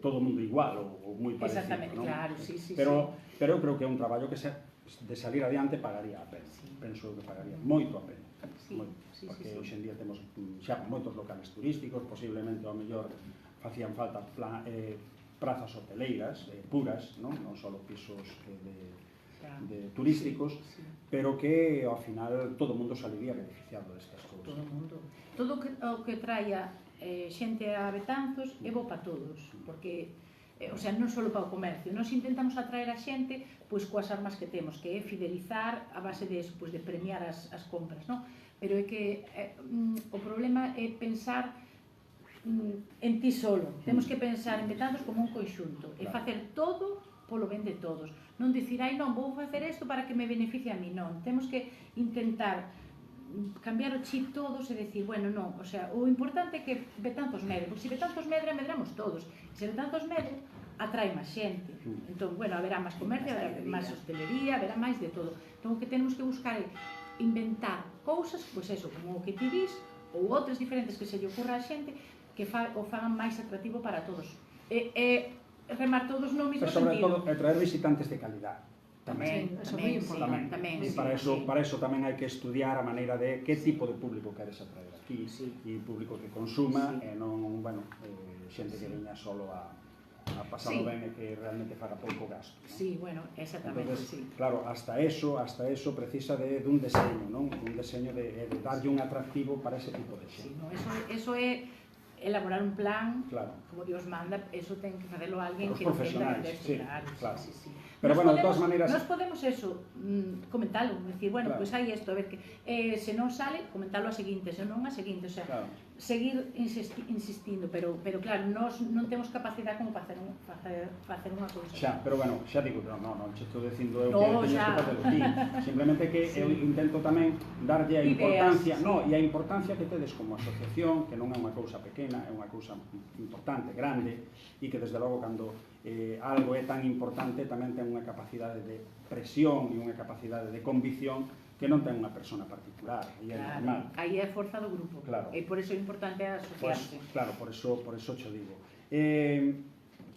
todo o mundo igual ou moi parecido. Exactamente, claro, sí. Pero eu creo que é un traballo que de salir adiante pagaría a pena. Penso que pagaría moito a pena. Porque hoxe en día temos xa moitos locales turísticos, posiblemente ao mellor facían falta prazas hoteleiras puras, non só pisos turísticos, pero que ao final todo o mundo saliría beneficiado destas cousas. Todo o mundo. Todo o que traia xente a Betanzos é bo para todos, porque non só para o comercio, nós intentamos atraer a xente pois coas armas que temos, que é fidelizar a base de premiar as compras, non? Pero é que o problema é pensar en ti solo, temos que pensar en Betanzos como un conxunto e facer todo polo ben de todos, non dicir, ai non, vou facer isto para que me beneficie a mí, non, temos que intentar cambiar o chip todos e decir, bueno, non, o sea, o importante é que Betanzos medre, porque se Betanzos medre, medramos todos, se Betanzos medre, atrai máis xente, entón, bueno, haberá máis comercio, haberá máis hostelería, haberá máis de todo, entón o que temos que buscar é inventar cousas, pois eso, como o que ti dis, ou outras diferentes que se lle ocurra a xente, que o fagan máis atractivo para todos. E remar todos no mesmo sentido. Pero sobre todo, traer visitantes de calidad. Tamén. Para eso tamén hai que estudiar a maneira de que tipo de público queres atraer aquí, e público que consuma, e non, bueno, xente que veña solo a pasalo ben e que realmente faga pouco gasto. Sí, bueno, exactamente, sí. Claro, hasta eso precisa dun deseño, non? Un deseño de darlle un atractivo para ese tipo de xente. Eso é elaborar un plan, como Dios manda, eso ten que facelo alguén que profesionais, claro. Pero, bueno, de todas maneiras... Nos podemos eso, comentalo, decir, bueno, pois hai isto, a ver, que se non sale, comentalo a seguinte, se non a seguinte, o sea, seguir insistindo, pero claro, nós non temos capacidade como para facer unha cousa. Xa, pero bueno, xa digo, non che estou dicindo eu que teñes que facelo ti, simplemente que eu intento tamén darlle a importancia, e a importancia que tedes como asociación, que non é unha cousa pequena, é unha cousa importante, grande, e que desde logo cando algo é tan importante tamén ten unha capacidade de presión e unha capacidade de convicción que non ten unha persona particular, e é normal. Aí é a forza do grupo, e por iso é importante asociarse. Claro, por iso cho digo.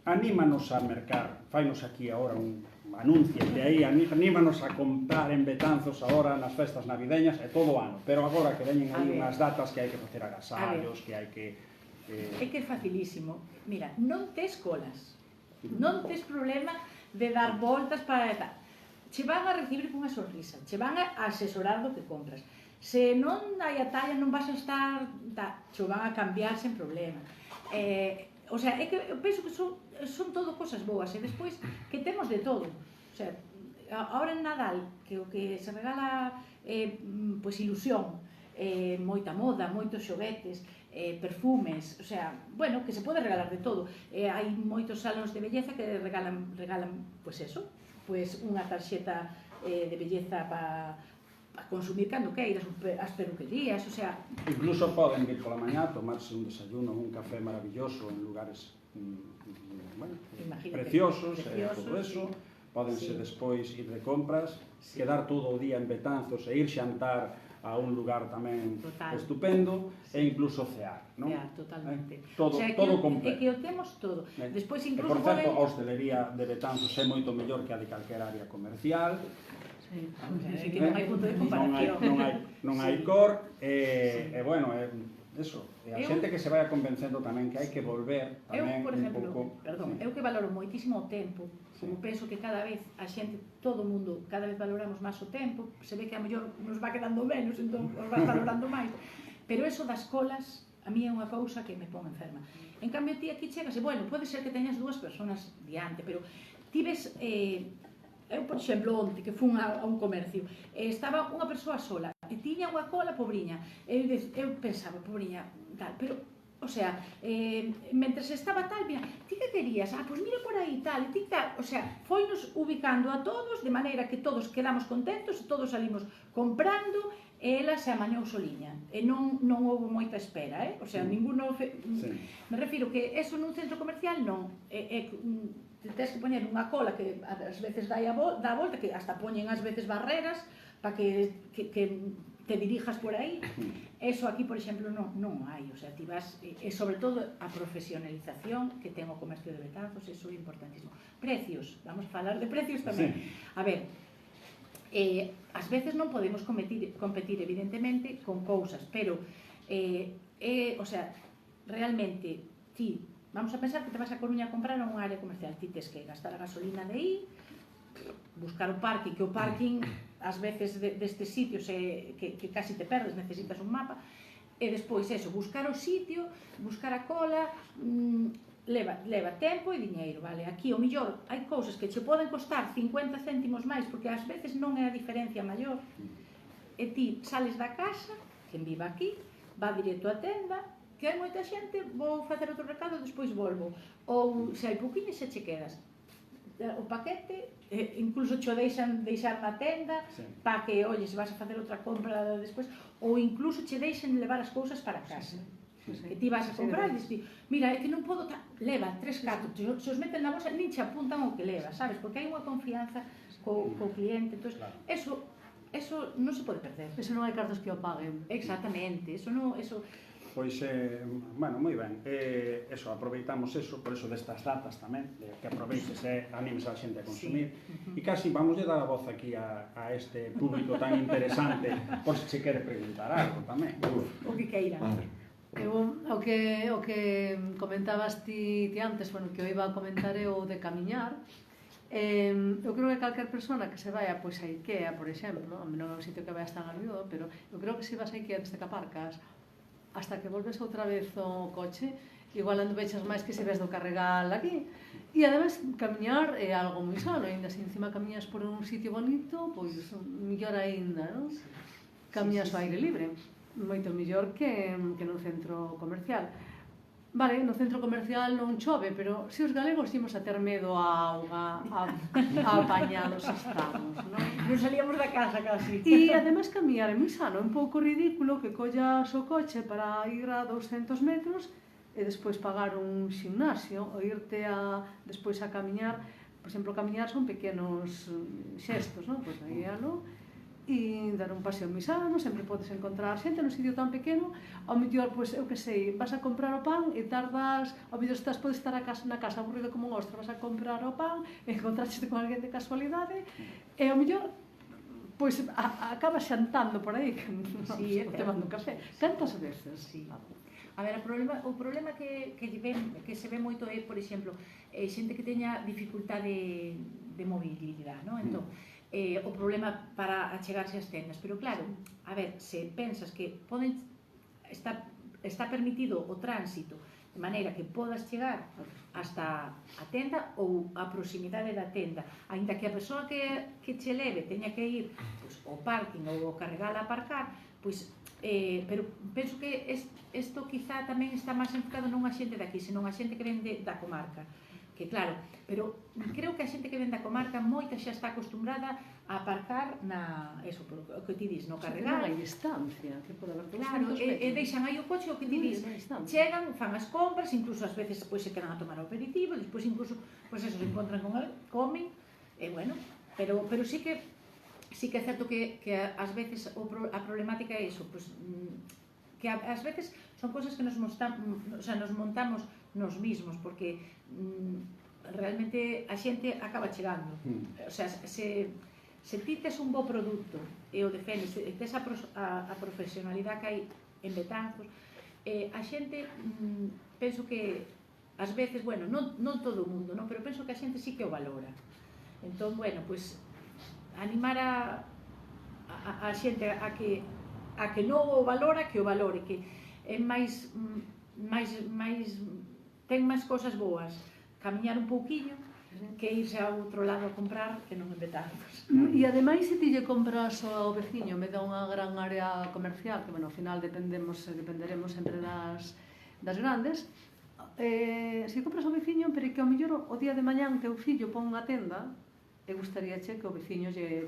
Anímanos a mercar, fainos aquí agora un anuncio de aí, anímanos a comprar en Betanzos agora nas festas navideñas e todo o ano, pero agora que veñen aí unhas datas que hai que facer agasallos, que hai que... É que é facilísimo. Mira, non tes colas, non tes problema de dar voltas para... Che van a recibir cunha sonrisa, che van a asesorar do que compras. Se non hai a talla non vas a estar... Che van a cambiar sen problema. O sea, é que eu penso que son todo cosas boas, e despois que temos de todo. O sea, ahora en Nadal, que o que se regala pois ilusión, moita moda, moitos xoguetes, perfumes, o sea, bueno, que se pode regalar de todo. Hai moitos salóns de belleza que regalan, pois eso, pois unha tarxeta de belleza para consumir cando queiras, as peluquerías, o sea... Incluso poden vir pola mañá, tomarse un desayuno, un café maravilloso en lugares preciosos, todo eso, podense despois ir de compras, quedar todo o día en Betanzos e ir xantar a un lugar tamén estupendo e incluso cear, non? Totalmente. Todo completo. É que o temos todo. Despois incluso... Por certo, a hostelería de Betanzos é moito mellor que a de calquera área comercial. Que non hai punto de comparación. Non hai cor, e bueno, eso, e a xente que se vai convencendo tamén que hai que volver tamén un pouco... Eu que valoro moitísimo o tempo, como penso que cada vez a xente, todo o mundo, cada vez valoramos máis o tempo, se ve que a mellor nos va quedando menos, entón nos va valorando máis, pero eso das colas a mí é unha cousa que me pon enferma. En cambio, ti aquí chegas e, bueno, pode ser que teñas dúas persoas diante, pero ti ves... Eu, por exemplo, onte que fun a un comercio, estaba unha persoa sola e tiña unha cola pobriña. Eu pensaba, pobriña, tal, pero, o sea, mentre estaba tal, mira, ti que querías? Pois mira por aí, tal, e ti tal. O sea, foinos ubicando a todos de maneira que todos quedamos contentos e todos salimos comprando e ela se amañou soliña. E non houve moita espera, o sea, ninguno... Me refiro que eso nun centro comercial non. Tens que poñer unha cola que ás veces dá a volta, que hasta poñen ás veces barreras para que te dirijas por aí. Eso aquí, por exemplo, non hai. O sea, ti vas... E sobre todo a profesionalización que ten o comercio de Betanzos, eso é importantísimo. Precios, vamos a falar de precios tamén. A ver, ás veces non podemos competir evidentemente con cousas, pero o sea, realmente ti... Vamos a pensar que te vas a Coruña a comprar a unha área comercial, ti tes que gastar a gasolina de aí, buscar o parking, que o parking ás veces destes sitios que casi te perdes, necesitas un mapa, e despois eso, buscar o sitio, buscar a cola, leva tempo e diñeiro, vale? Aquí o millor hai cousas que che poden costar 50 céntimos máis, porque ás veces non é a diferencia maior, e ti sales da casa, quen viva aquí, va directo á tenda, que hai moita xente, vou facer outro recado e despois volvo. Ou se hai pouquinho, se che quedas. O paquete, incluso cho deixar na tenda, para que, oye, se vas a facer outra compra despois, ou incluso che deixen levar as cousas para casa. Que ti vas a comprar e dices, mira, é que non podo... Leva 3 cartos, se os meten na bolsa, nin che apuntan o que leva, sabes? Porque hai unha confianza co cliente. Entón, eso non se pode perder. Eso non hai cartos que o paguen. Exactamente, eso non... Pois, bueno, moi ben, eso, aproveitamos eso, por eso destas datas tamén, que aproveites e animes a xente a consumir, e casi vamos a dar a voz aquí a este público tan interesante, por se quere preguntar algo tamén. O que queira. O que comentabas ti antes, bueno, que eu iba a comentar é o de camiñar. Eu creo que calquer persona que se vaya pois a Ikea, por exemplo, non é un sitio que vai estar arriba, pero eu creo que se vas a Ikea desde que aparcas hasta que volves outra vez ao coche, igual non vexas máis que se ves do Carregal aquí. E ademais, camiñar é algo moi sano, ainda se encima camiñas por un sitio bonito, pois mellor aínda, non? Camiñas ao aire libre, moito mellor que nun centro comercial. Vale, no centro comercial non chove, pero se os galegos imos a ter medo a auga, apañados estamos, non? Non salíamos da casa casi. E ademais camiñar é moi sano, é un pouco ridículo que collas o coche para ir a 200 metros e despois pagar un gimnasio ou irte despois a camiñar. Por exemplo, camiñar son pequenos xestos, non? Pois aí ano e dar un paseo moi sano, sempre podes encontrar xente nun sitio tan pequeno, ao mellor, pois, eu que sei, vas a comprar o pan e tardas, ao mellor podes estar na casa aburrido como un ostro, vas a comprar o pan e encontraste con alguén de casualidade e ao mellor, pois, acabas xantando por aí, sí, tomando un café. Cantas veces? Sí. A ver, o problema que se ve moito é, por exemplo, xente que teña dificultade de mobilidade, non? Entón, o problema para achegarse ás tendas, pero claro, a ver, se pensas que está permitido o tránsito de maneira que podas chegar hasta a tenda ou a proximidade da tenda, aínda que a persoa que che leve teña que ir pois, ao parking ou ao Carregal a aparcar, pois, pero penso que isto quizá tamén está máis enfocado non a xente daqui, senón a xente que ven da comarca. Que claro, pero creo que a xente que ven da comarca moita xa está acostumbrada a aparcar eso, o que ti dis, no Carregal. Non hai distancia, que pode haber claro, e deixan aí o coche, o que ti dis, chegan, fan as compras, incluso ás veces se quedan a tomar o aperitivo, despois incluso, pois eso, se encontran con el, comen, e bueno, pero sí que é certo que ás veces a problemática é iso, pois, que ás veces son cosas que nos montamos nos mismos, porque realmente a xente acaba chegando. O sea, se ti tes un bo produto e o defendes, e tes a profesionalidade que hai en Betanzos, a xente, penso que ás veces, bueno, non todo o mundo, pero penso que a xente sí que o valora. Entón, bueno, pois animar a xente a que non o valora, que o valore, que é máis ten máis cosas boas camiñar un pouquiño que irse ao outro lado a comprar que non en Betanzos. E ademais, se ti lle compras ao veciño, me dá unha gran área comercial, que, bueno, ao final dependeremos sempre das grandes, se compras ao veciño, pero que ao mellor o día de mañán teu fillo pon unha tenda, e gustaríache que o veciño lle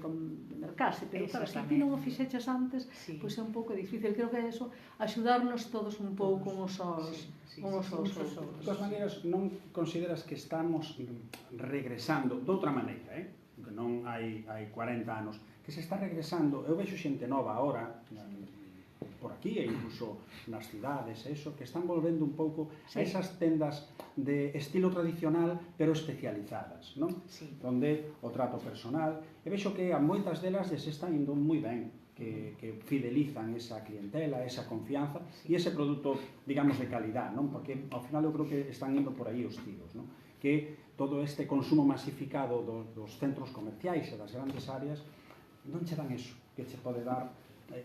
mercase, pero claro, se ti non o fixeches antes, pois é un pouco difícil. Creo que é eso, axudarnos todos un pouco uns aos outros. De todas maneiras, non consideras que estamos regresando de outra maneira, que non hai 40 anos, que se está regresando, eu vexo xente nova agora, por aquí e incluso nas cidades, que están volvendo un pouco a esas tendas de estilo tradicional pero especializadas, non? Donde o trato personal, e vexo que a moitas delas les está indo moi ben, que fidelizan esa clientela, esa confianza e ese produto, digamos, de calidad, non? Porque ao final eu creo que están indo por aí os tiros, non? Que todo este consumo masificado dos centros comerciais e das grandes áreas non che dan eso, que che pode dar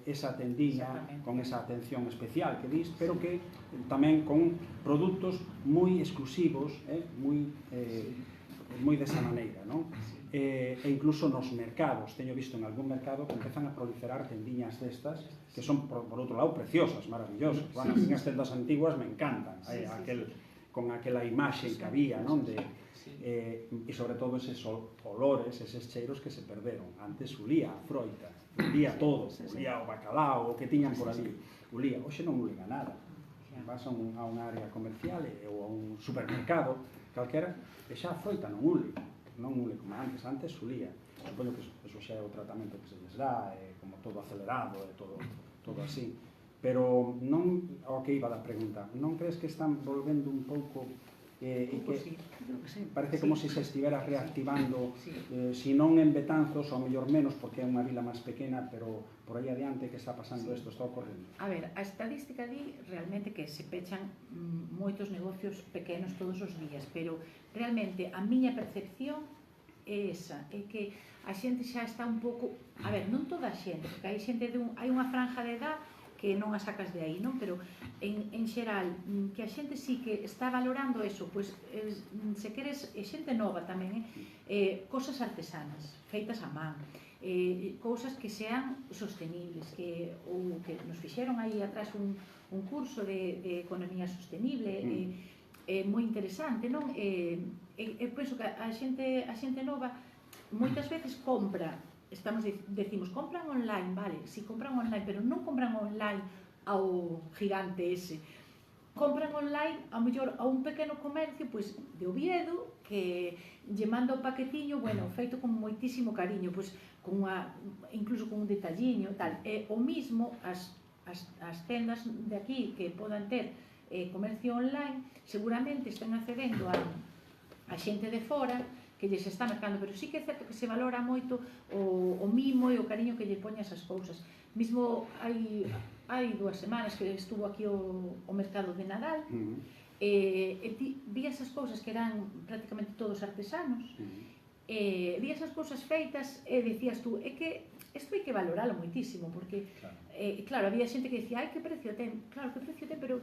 esa tendiña con esa atención especial que dis, pero que tamén con produtos moi exclusivos, moi desa maneira, non? E incluso nos mercados, teño visto en algún mercado que empezan a proliferar tendiñas destas que son, por outro lado, preciosas, maravillosas. Bueno, as tendas antiguas me encantan, con aquela imaxe que había, non? E sobre todo eses olores, eses cheiros que se perderon. Antes ulía a froita, ulía todo, ulía o bacalao, o que tiñan por ali, ulía. Hoxe non ulega nada. Vas a unha área comercial ou a un supermercado calquera, e xa a froita non ule como antes. Antes ulía. Supoño que eso xa é o tratamento que se les dá, como todo acelerado e todo así. Pero non, ao que iba da pregunta, non crees que están volvendo un pouco e que parece como se estivera reactivando, si non en Betanzos, ao mellor menos, porque é unha vila máis pequena, pero por aí adiante que está pasando isto, está ocorrendo? A ver, a estadística di realmente que se pechan moitos negocios pequenos todos os días, pero realmente a miña percepción é esa, é que a xente xa está un pouco, a ver, non toda a xente, porque hai xente hai unha franja de edad que non a sacas de aí, non? Pero en xeral, que a xente sí que está valorando eso, pois se queres, xente nova tamén, cosas artesanas, feitas a man, cousas que sean sostenibles, que nos fixeron aí atrás un curso de economía sostenible, moi interesante, non? Penso que a xente nova moitas veces compra, decimos, compran online, vale, si compran online, pero non compran online ao gigante ese, compran online ao mellor a un pequeno comercio pois de Oviedo que lle manda o paquetiño, bueno, feito con moitísimo cariño, pois incluso con un detalliño, tal. O mismo as tendas de aquí que podan ter comercio online, seguramente están accedendo a xente de fora que lles está mercando, pero sí que é certo que se valora moito o mimo e o cariño que lle poña esas cousas. Mismo hai 2 semanas que estuvo aquí o mercado de Nadal, vi esas cousas que eran prácticamente todos artesanos, vi esas cousas feitas e dicías tú, é que isto hai que valoralo moitísimo, porque, claro, había xente que dicía, ai, que precio ten? Claro, que precio ten, pero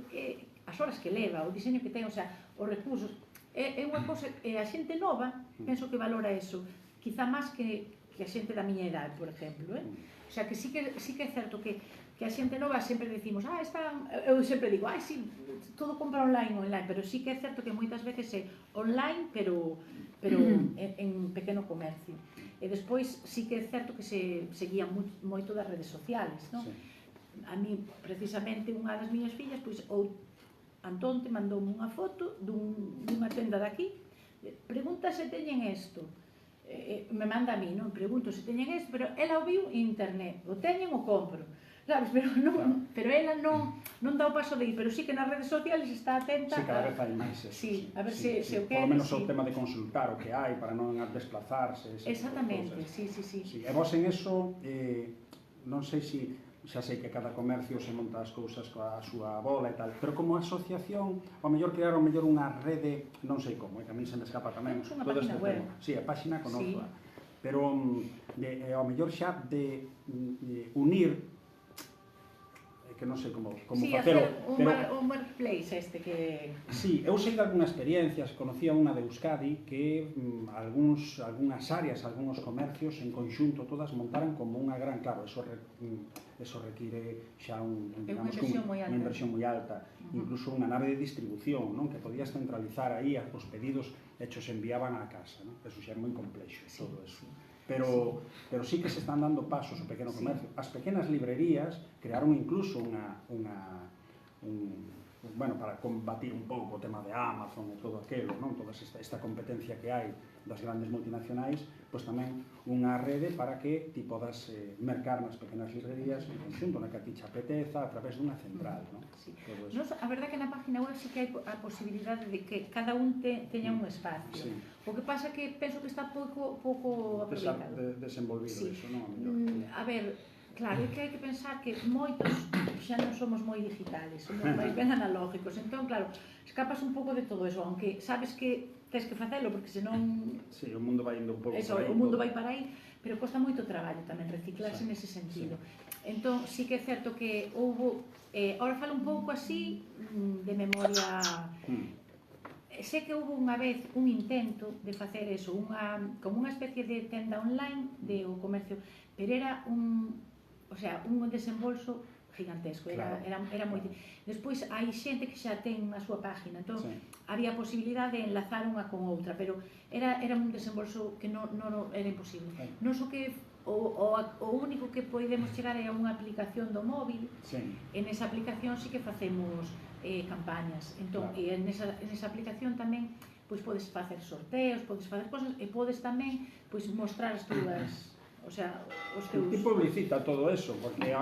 as horas que leva, o diseño que ten, o sea, os recursos, é unha cousa, a xente nova, penso que valora eso, quizá máis que a xente da miña edade, por exemplo, o sea, que sí que é certo que a xente nova sempre decimos, eu sempre digo, sí, todo compra online, pero sí que é certo que moitas veces é online, pero en pequeno comercio. E despois sí que é certo que se guía moito das redes sociales, non? A mí, precisamente, unha das miñas fillas, pois, Antón te mandoume unha foto dunha tenda daqui, pregunta se teñen isto, me manda a mí, non? Pregunto se teñen isto, pero ela o viu en internet, o teñen o compro, claro, pero ela non dá o paso de ir, pero sí que nas redes sociales está atenta. Sí, cada vez hai máis eso. Sí, a ver se o quere. Por lo menos o tema de consultar o que hai para non desplazarse. Exactamente, sí. E vos en eso, non sei se xa sei que cada comercio se monta as cousas coa súa bola e tal, pero como asociación, ao mellor crear ao mellor unha rede, non sei como, que a mí se me escapa tamén. Temos unha página web. Sí, a página conozco, pero ao mellor xa de unir, que non sei como facelo. Sí, un marketplace que... Sí, eu sei de algunhas experiencias, conocía unha de Euskadi que algunhas áreas, algúns comercios en conxunto todas montaran como unha gran, claro, eso require xa unha inversión moi alta, incluso unha nave de distribución, non? Que podías centralizar aí os pedidos hechos se enviaban á casa, non? Eso xa é moi complexo, todo eso. Pero sí que se están dando pasos ao pequeno comercio. As pequenas librerías crearon incluso para combatir un pouco o tema de Amazon e todo aquilo, non? Toda esta competencia que hai das grandes multinacionais, pois tamén unha rede para que ti podas mercar nas pequenas librerías en conxunto, na que a ti te apeteza, a través dunha central, non? A verdade que na página web sí que hai a posibilidade de que cada un teña un espacio. O que pasa que penso que está pouco aprovechado. Desenvolvido iso, non? A ver, claro, é que hai que pensar que moitos xa non somos moi digitales, somos máis ben analógicos, entón, claro, escapas un pouco de todo eso, aunque sabes que tens que facelo, porque senón... Sí, o mundo vai indo un pouco por aí. O mundo vai para aí, pero costa moito traballo tamén reciclarse nese sentido. Entón, sí que é certo que houbo... Ahora falo un pouco así, de memoria... Sé que houve unha vez un intento de facer eso, como unha especie de tenda online de o comercio, pero era un desembolso gigantesco, era moi... Despois hai xente que xa ten a súa página, entón había a posibilidade de enlazar unha con outra, pero era un desembolso que non era imposible. Non so que o único que podemos chegar é a unha aplicación do móvil, en esa aplicación sí que facemos campañas, entón, e nesa aplicación tamén podes facer sorteos, podes facer cosas e podes tamén mostrar as túas... O sea, os teus... Ti publicita todo eso, porque eu,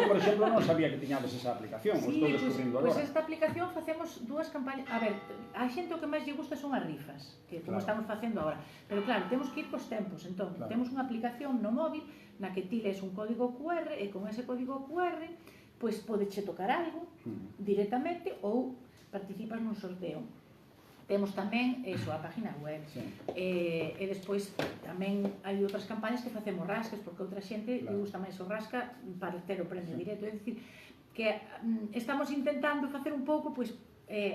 por exemplo, non sabía que tiñades esa aplicación, o estou descubrindo agora. Pois esta aplicación facemos 2 campañas... A ver, a xente o que máis lle gusta son as rifas, que como estamos facendo agora. Pero claro, temos que ir cos tempos, entón, temos unha aplicación no móvil na que ti lees un código QR e con ese código QR pois podeche tocar algo directamente ou participas nun sorteo. Temos tamén a página web e despois tamén hai outras campañas que facemos rascas porque outra xente lle gusta máis o rasca para ter o premio directo, é dicir, estamos intentando facer un pouco, pois,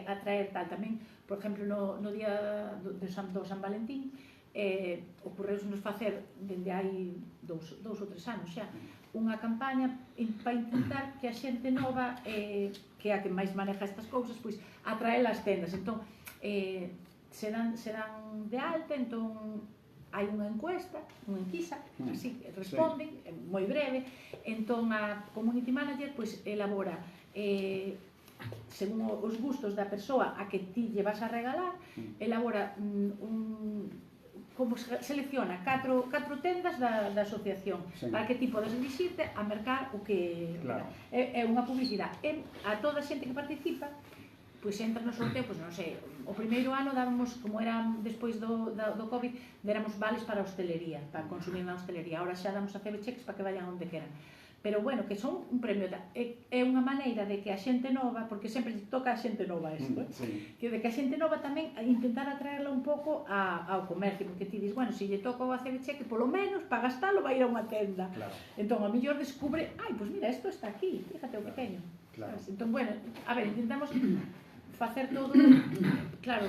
atraer tal tamén, por exemplo, no día do San Valentín, ocorreusnos facer, dende hai 2 ou 3 anos xa, unha campaña para intentar que a xente nova, que é a que máis maneja estas cousas, pois, atraela ás tendas. Entón, se dan de alta, entón, hai unha encuesta, unha enquisa, así, responden, moi breve, entón a community manager, pois, elabora según os gustos da persoa a que ti lle vas a regalar, elabora como selecciona 4 tendas da asociación para que ti podes dirixirte a mercar o que é unha publicidade. A toda a xente que participa, pois entra no sorteo, pois non sei, o primeiro ano dábamos, como era despois do Covid, déramos vales para a hostelería, para consumir na hostelería. Ahora xa damos a CB cheques para que vayan onde queran. Pero, bueno, que son un premio. É unha maneira de que a xente nova, porque sempre toca a xente nova isto, que de que a xente nova tamén intentar atraerla un pouco ao comercio, porque ti dis, bueno, se lle toca o CB cheque, polo menos, para gastalo vai ir a unha tenda. Entón, a mellor descubre, pois mira, isto está aquí, fíjate o que teño. Entón, bueno, a ver, intentamos facer todo, claro,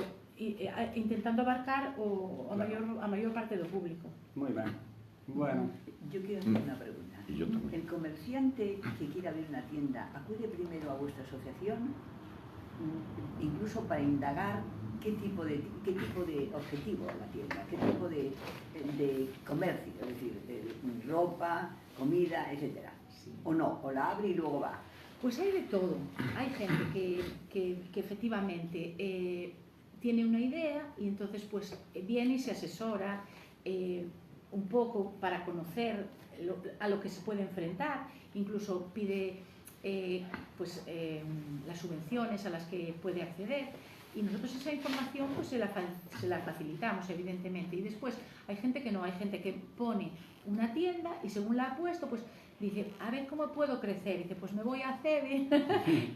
intentando abarcar a maior parte do público. Moi ben. Bueno. Yo quiero hacer una pregunta. El comerciante que quiera abrir una tienda, ¿acude primero a vuestra asociación, incluso para indagar qué tipo de objetivo es la tienda, qué tipo de comercio, es decir, ropa, comida, etcétera? ¿O no? ¿O la abre y luego va? Pues hay de todo. Hay gente que efectivamente tiene una idea y entonces pues viene y se asesora un poco para conocer a lo que se puede enfrentar, incluso pide las subvenciones a las que puede acceder, y nosotros esa información pues se la facilitamos, evidentemente. Y después hay gente que no, hay gente que pone una tienda y según la ha puesto pues dice, a ver cómo puedo crecer, y dice, pues me voy a CEBE,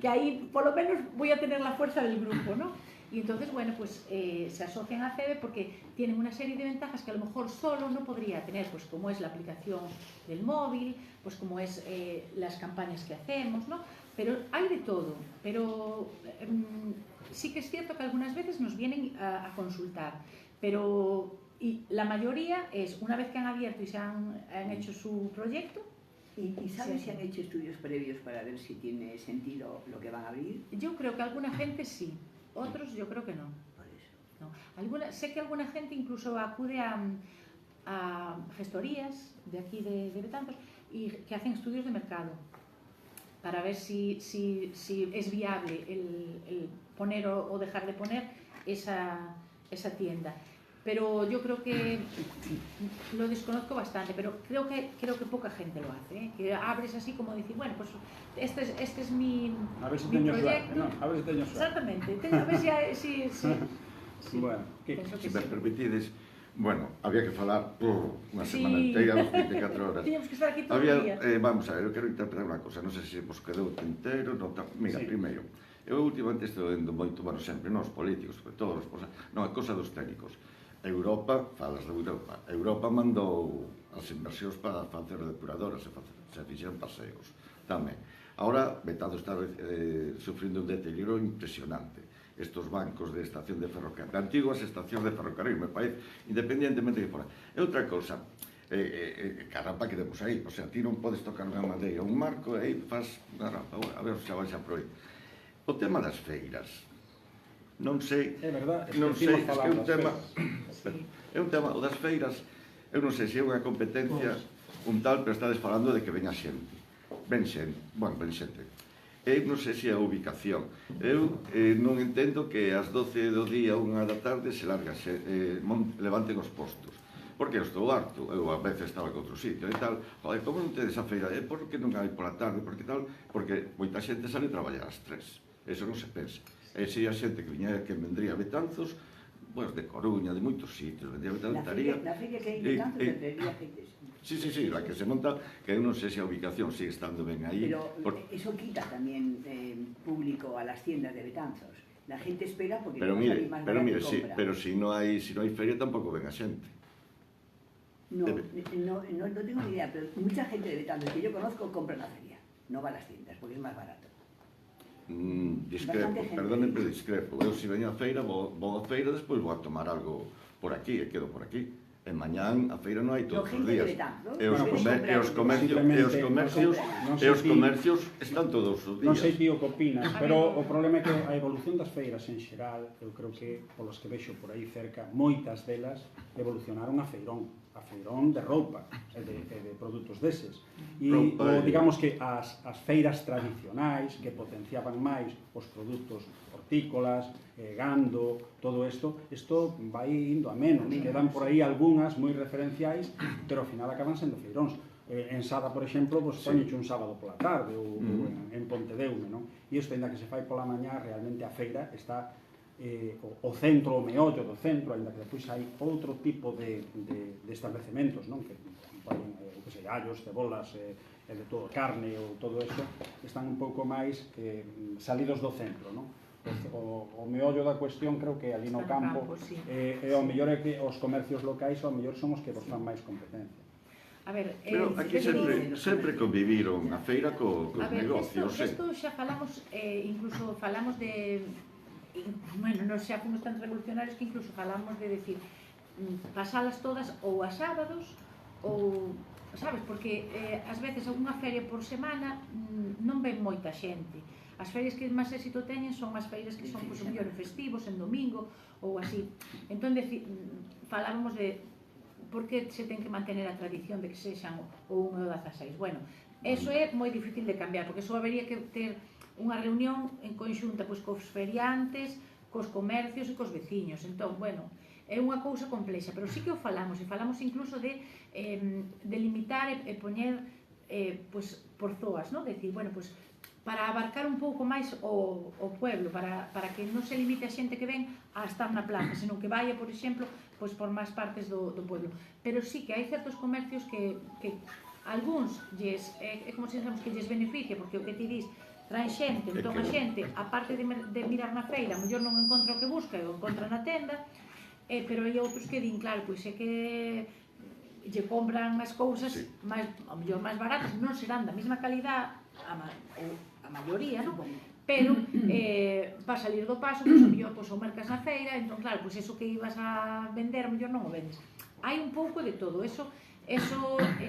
que ahí por lo menos voy a tener la fuerza del grupo, ¿no? Y entonces, bueno, pues se asocian a CEBE porque tienen una serie de ventajas que a lo mejor solo no podría tener, pues como es la aplicación del móvil, pues como es las campañas que hacemos, ¿no? Pero hay de todo, pero sí que es cierto que algunas veces nos vienen a consultar, pero y la mayoría es, una vez que han abierto y se han hecho su proyecto. ¿Y sabes si han hecho estudios previos para ver si tiene sentido lo que van a abrir? Yo creo que alguna gente sí. Otros yo creo que no. Por eso. No. Sé que alguna gente incluso acude a gestorías de aquí de Betanzos y que hacen estudios de mercado para ver si es viable el poner o dejar de poner esa tienda. Pero yo creo que lo desconozco bastante, pero creo que poca gente lo hace, ¿eh? Que abres así como decir, bueno, pues este es mi proyecto. A ver si teño suerte. Exactamente, a ver si bueno, se me permitides, bueno, había que falar unha semana inteira, 24 horas. Teníamos que estar aquí todo o día. Vamos a ver, eu quero interpretar unha cosa, non sei se vos quedou inteiro, mira, primeiro, eu últimamente estou vendo moito, bueno, sempre, non os políticos, todos os non, a cosa dos técnicos. Europa, falas de Europa, Europa mandou as inversións para facer depuradoras, se fixeron paseos tamén. Ahora, Betanzos está sufrindo un deterioro impresionante. Estos bancos de estación de ferrocarril, de antiguas estacións de ferrocarril, me parece, independientemente de fora. E outra cousa, caramba que temos aí, o sea, ti non podes tocar unha madeira, un marco, e aí faz unha rampa, a ver se vai xa por aí. O tema das feiras, non sei, non sei, é que é un tema, o das feiras, eu non sei se é unha competencia un tal, pero estades falando de que veña xente, ven xente, eu non sei se é a ubicación, eu non entendo que ás 12 do día, 1 da tarde, se larga, levanten os postos, porque eu estou harto, eu a veces estaba con outro sitio e tal, joder, como non tedes a feira, por que non hai pola tarde, porque tal, porque moita xente sale a traballar ás 3, eso non se pensa. E se a xente que vendría a Betanzos, pues de Coruña, de moitos sitios, vendría a Betanzos, la feria que hai en Betanzos vendría gente. Sí, la que se monta, que eu non sei se a ubicación sigue estando ben aí. Pero eso quita tamén público a las tiendas de Betanzos. La gente espera porque pero mire, pero si non hai feria tampouco ven a xente. No tengo ni idea, pero mucha gente de Betanzos que yo conozco compra la feria. no va a las tiendas, porque es más barato. Discrepo, perdonen, pero discrepo. Eu, se veño a feira, vou a feira, despois vou a tomar algo por aquí, e quedo por aquí. E mañán a feira non hai todos os días. E os comercios están todos os días. Non sei ti o que opinas, pero o problema é que a evolución das feiras en xeral, eu creo que, polos que vexo por aí cerca, moitas delas evolucionaron a feirón de roupa e de produtos deses. E digamos que as feiras tradicionais que potenciaban máis os produtos hortícolas, gando, todo isto vai indo a menos. Quedan por aí algunhas moi referenciais, pero ao final acaban sendo feiróns. En Sada, por exemplo, poñeche un sábado pola tarde ou en Pontedeume, non? E isto, ainda que se fai pola mañá, realmente a feira está o centro, o meollo do centro, ainda que depois hai outro tipo de establecementos, non? Que poñen, allos, cebolas, de todo, carne ou todo eso, están un pouco máis salidos do centro, non? O meollo da cuestión creo que ali no campo, e ao mellor é que os comercios locais ao mellor son os que vos fan máis competencia. A ver, pero aquí sempre conviviron a feira cos negocios. Isto xa falamos, incluso falamos de... Bueno, non xa fomos tan revolucionarios que incluso falamos de decir pasalas todas ou a sábados ou, sabes, porque ás veces unha feria por semana non ven moita xente. As ferias que máis éxito teñen son as feiras que son pues, mellor festivos, en domingo ou así. Entón falábamos de por que se ten que mantener a tradición de que sexan o 1 e o 16. Bueno, eso é moi difícil de cambiar, porque só habería que ter unha reunión en conxunta pois, cos feriantes, cos comercios e cos veciños. Entón, bueno, é unha cousa complexa, pero sí que o falamos, e falamos incluso de limitar e poñer pois, por zoas, non? Decir, bueno, pois, para abarcar un pouco máis o pueblo, para que non se limite a xente que ven a estar na plaza, senón que vaya, por exemplo, pois, por máis partes do pueblo. Pero sí que hai certos comercios que algúns é como se dixemos que lles beneficia, porque o que ti dis, traen xente, entón a xente, aparte de mirar na feira, a mellor non encontra o que busca e o encontra na tenda, pero hai outros que din, claro, pois é que lle compran as cousas a mellor máis baratas, non serán da mesma calidad a maioría, non? Pero para salir do paso, pois a mellor o mercas na feira, entón claro, pois eso que ibas a vender, a mellor non o vendes. Hai un pouco de todo, eso e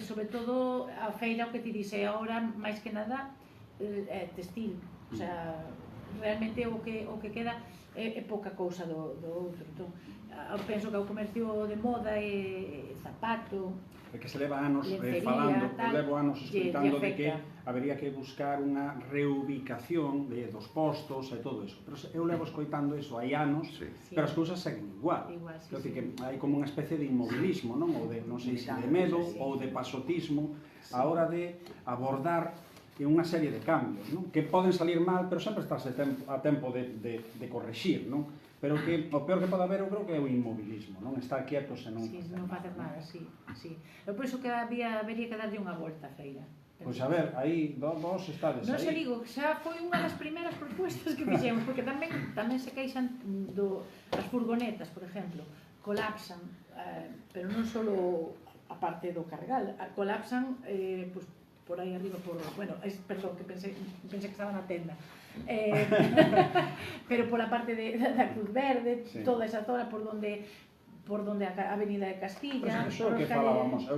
sobre todo a feira o que ti dixe agora, máis que nada, textil, o sea, realmente o que queda é pouca cousa do outro. Entón, penso que o comercio de moda e zapato, que se leva anos falando, eu levo anos explicando de que habería que buscar unha reubicación dos postos e todo eso, pero eu levo escoitando eso hai anos, pero as cousas seguen igual. Quer dizer que hai como unha especie de inmobilismo, non? Ou de, non sei se de medo ou de pasotismo a hora de abordar unha serie de cambios, non? Que poden salir mal, pero sempre estás a tempo de correxir, non? Pero que o peor que pode haber, eu creo que é o inmobilismo, non? Estar quietos e non facer nada, sí. Eu penso que habería que darlle unha volta a feira. Pois a ver, aí, vos estades aí. Non se digo, xa foi unha das primeiras propuestas que fixemos, porque tamén se queixan as furgonetas, por exemplo, colapsan, pero non só a parte do carregal, colapsan, pois, por aí arriba, perdón, que pensé que estaba na tenda, pero pola parte da Cruz Verde, toda esa zona por donde a Avenida de Castilla. Pois é o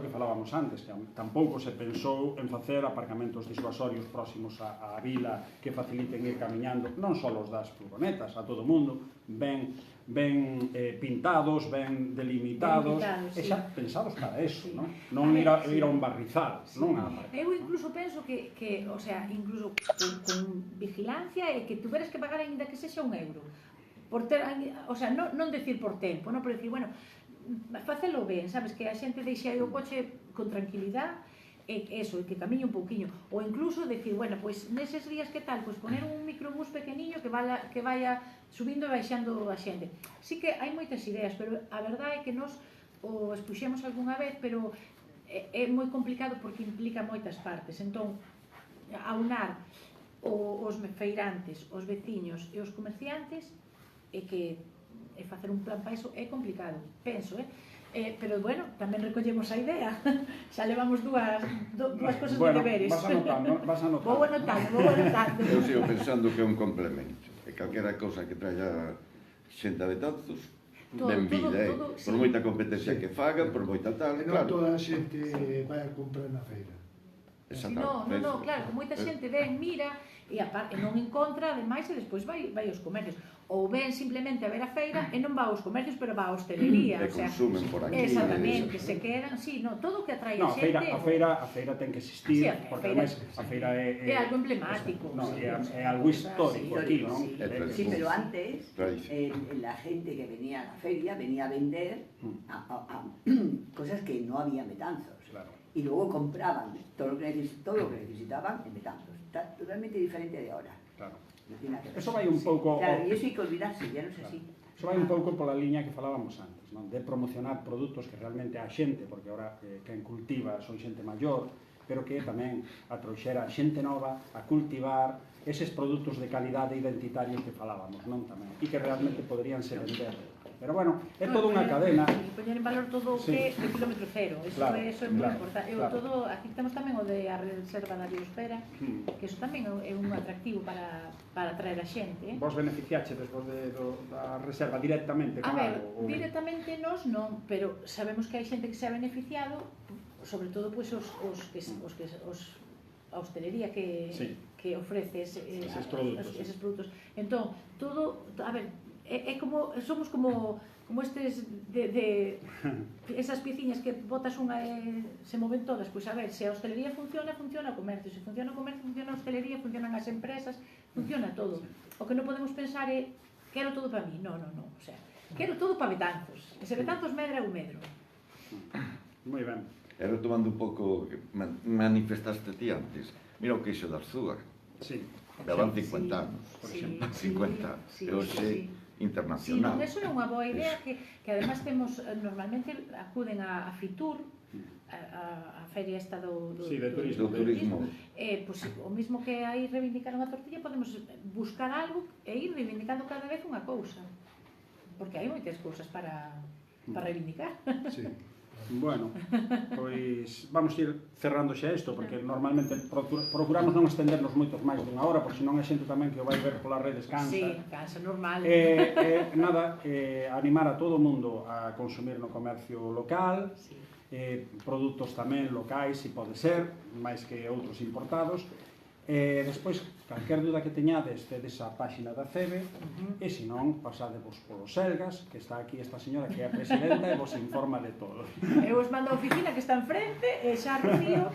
que falábamos antes, que tampouco se pensou en facer aparcamentos disuasorios próximos á vila que faciliten ir camiñando, non só os das furgonetas, a todo o mundo, ben pintados, ben delimitados, e xa pensados para eso, non ir a un barrizal, non a aparcar. Eu incluso penso que, o sea, incluso con vigilancia e que tuveras que pagar ainda que sexa €1. Por ter, o sea, non decir por tempo, non, pero decir, bueno, facelo ben, sabes, que a xente deixe aí o coche con tranquilidade, e que camiñe un pouquiño, ou incluso decir, bueno, pois neses días que tal, pois poner un microbús pequeniño que vaya subindo e baixando a xente. Sí que hai moitas ideas, pero a verdade é que nos o expuxemos algunha vez, pero é moi complicado porque implica moitas partes. Entón, aunar os feirantes, os veciños e os comerciantes, e facer un plan para iso é complicado, penso, Pero, bueno, tamén recollemos a idea. Xa levamos dúas cosas de Bueno, deberes. vas anotando. Vou anotando. Eu sigo pensando que é un complemento. E calquera cousa que traia xente a Betanzos, benvida, por moita competencia que faga, por moita tal, E non toda a xente vai a comprar na feira. Exactamente. No, claro, moita xente ven, mira, e non encontra, ademais, e despois vai aos comercios. Ou ven simplemente a ver a feira e non va aos comercios, pero va a hostelería. E consumen por aquí. Exactamente, se quedan, todo o que atrae a xente. A feira ten que existir, porque ademais a feira é algo emblemático. É algo histórico aquí, non? Sí, pero antes la gente que venía a la feria venía a vender cosas que no había en Betanzos. Y luego compraban todo lo que necesitaban en Betanzos. Está totalmente diferente de ahora. Claro. Eso vai un pouco... Claro, e iso hai que olvidarse, ya non é así. Iso vai un pouco pola liña que falábamos antes, non? De promocionar produtos que realmente a xente, porque ahora quen cultiva son xente maior, pero que tamén atrouxera xente nova a cultivar eses produtos de calidade identitaria que falábamos, non tamén? E que realmente poderían ser vender. Pero, bueno, é toda unha cadena. E poñer en valor todo o que é de kilómetro cero. Eso é moi importante. Aquí temos tamén o de a reserva da biosfera, que eso tamén é un atractivo para atraer a xente. Vos beneficiaxe despois da reserva directamente con algo? A ver, directamente nós non, pero sabemos que hai xente que se ha beneficiado, sobre todo a hostelería que ofrece eses produtos. Entón, todo, a ver, é como, somos como estes de esas pieciñas que botas unha e se moven todas. Pois a ver, se a hostelería funciona, funciona o comercio. Se funciona o comercio, funciona a hostelería, funcionan as empresas, funciona todo. O que non podemos pensar é quero todo para mí. Non. O sea, quero todo para Betanzos. E se Betanzos medra, eu medro. Moi ben. E retomando un pouco que manifestaste ti antes, mira o queixo da Arzúa. Sí. Levan 50 anos, por exemplo. 50. E hoxe internacional. Eso é unha boa idea que además temos, normalmente acuden a Fitur, a feria esta do turismo. Pois o mismo que aí reivindicaron a tortilla, podemos buscar algo e ir reivindicando cada vez unha cousa. Porque hai moitas cousas para reivindicar. Sí. Bueno, pois vamos ir cerrando xa isto, porque normalmente procuramos non extendernos moitos máis dunha hora, porque senón a xente tamén que o vai ver polas redes cansa. Sí, cansa, normal. Nada, animar a todo o mundo a consumir no comercio local, produtos tamén locais, se pode ser, máis que outros importados. Despois, calquer duda que teñades, tedes a páxina da CEBE, e se non, pasadevos polos Selgas, que está aquí esta señora que é a presidenta e vos informa de todo. Eu os mando a oficina que está enfrente, e xa Rocío,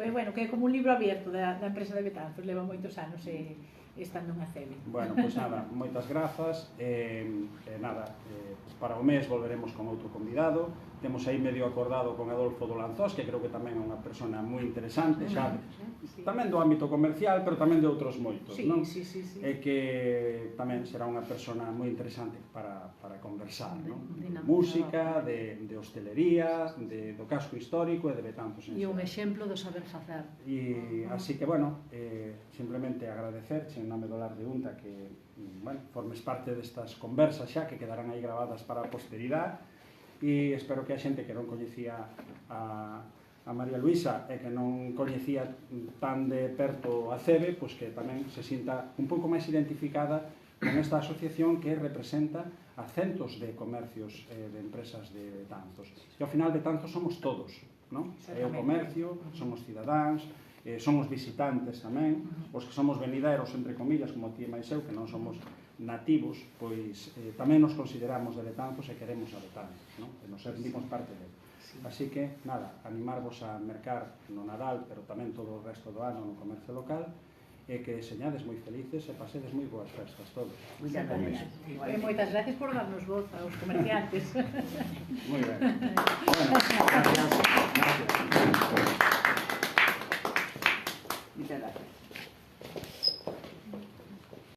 bueno, que é como un libro abierto da empresa de Betanzos, leva moitos anos estando unha CEBE. Bueno, pois nada, moitas grazas, nada, para o mes volveremos con outro convidado. Temos aí medio acordado con Adolfo Dolanzós, que creo que tamén é unha persona moi interesante, xa tamén do ámbito comercial, pero tamén de outros moitos, non? E que tamén será unha persona moi interesante para conversar, non? Música, de hostelería, do casco histórico e de Betanzos en xeral. E un exemplo do saber facer. E así que, bueno, simplemente agradecerche en nome do Lar de Unta que, bueno, formes parte destas conversas xa que quedarán aí grabadas para a posteridade. E espero que a xente que non coñecía a María Luisa e que non coñecía tan de perto a CEBE, pois que tamén se sinta un pouco máis identificada con esta asociación que representa a centos de comercios de empresas de Betanzos. E ao final Betanzos somos todos, non? É o comercio, somos cidadáns, somos visitantes tamén, os que somos venideros, entre comillas, como ti e máis eu, que non somos nativos, pois tamén nos consideramos de Betanzos e queremos a Betanzos, non? E nos sentimos parte dele. Así que, nada, animarvos a mercar no Nadal, pero tamén todo o resto do ano no comercio local, e que señades moi felices e pasedes moi boas festas todos. Moitas gracias. Moitas gracias por darnos voz aos comerciantes. Moi ben. Bueno,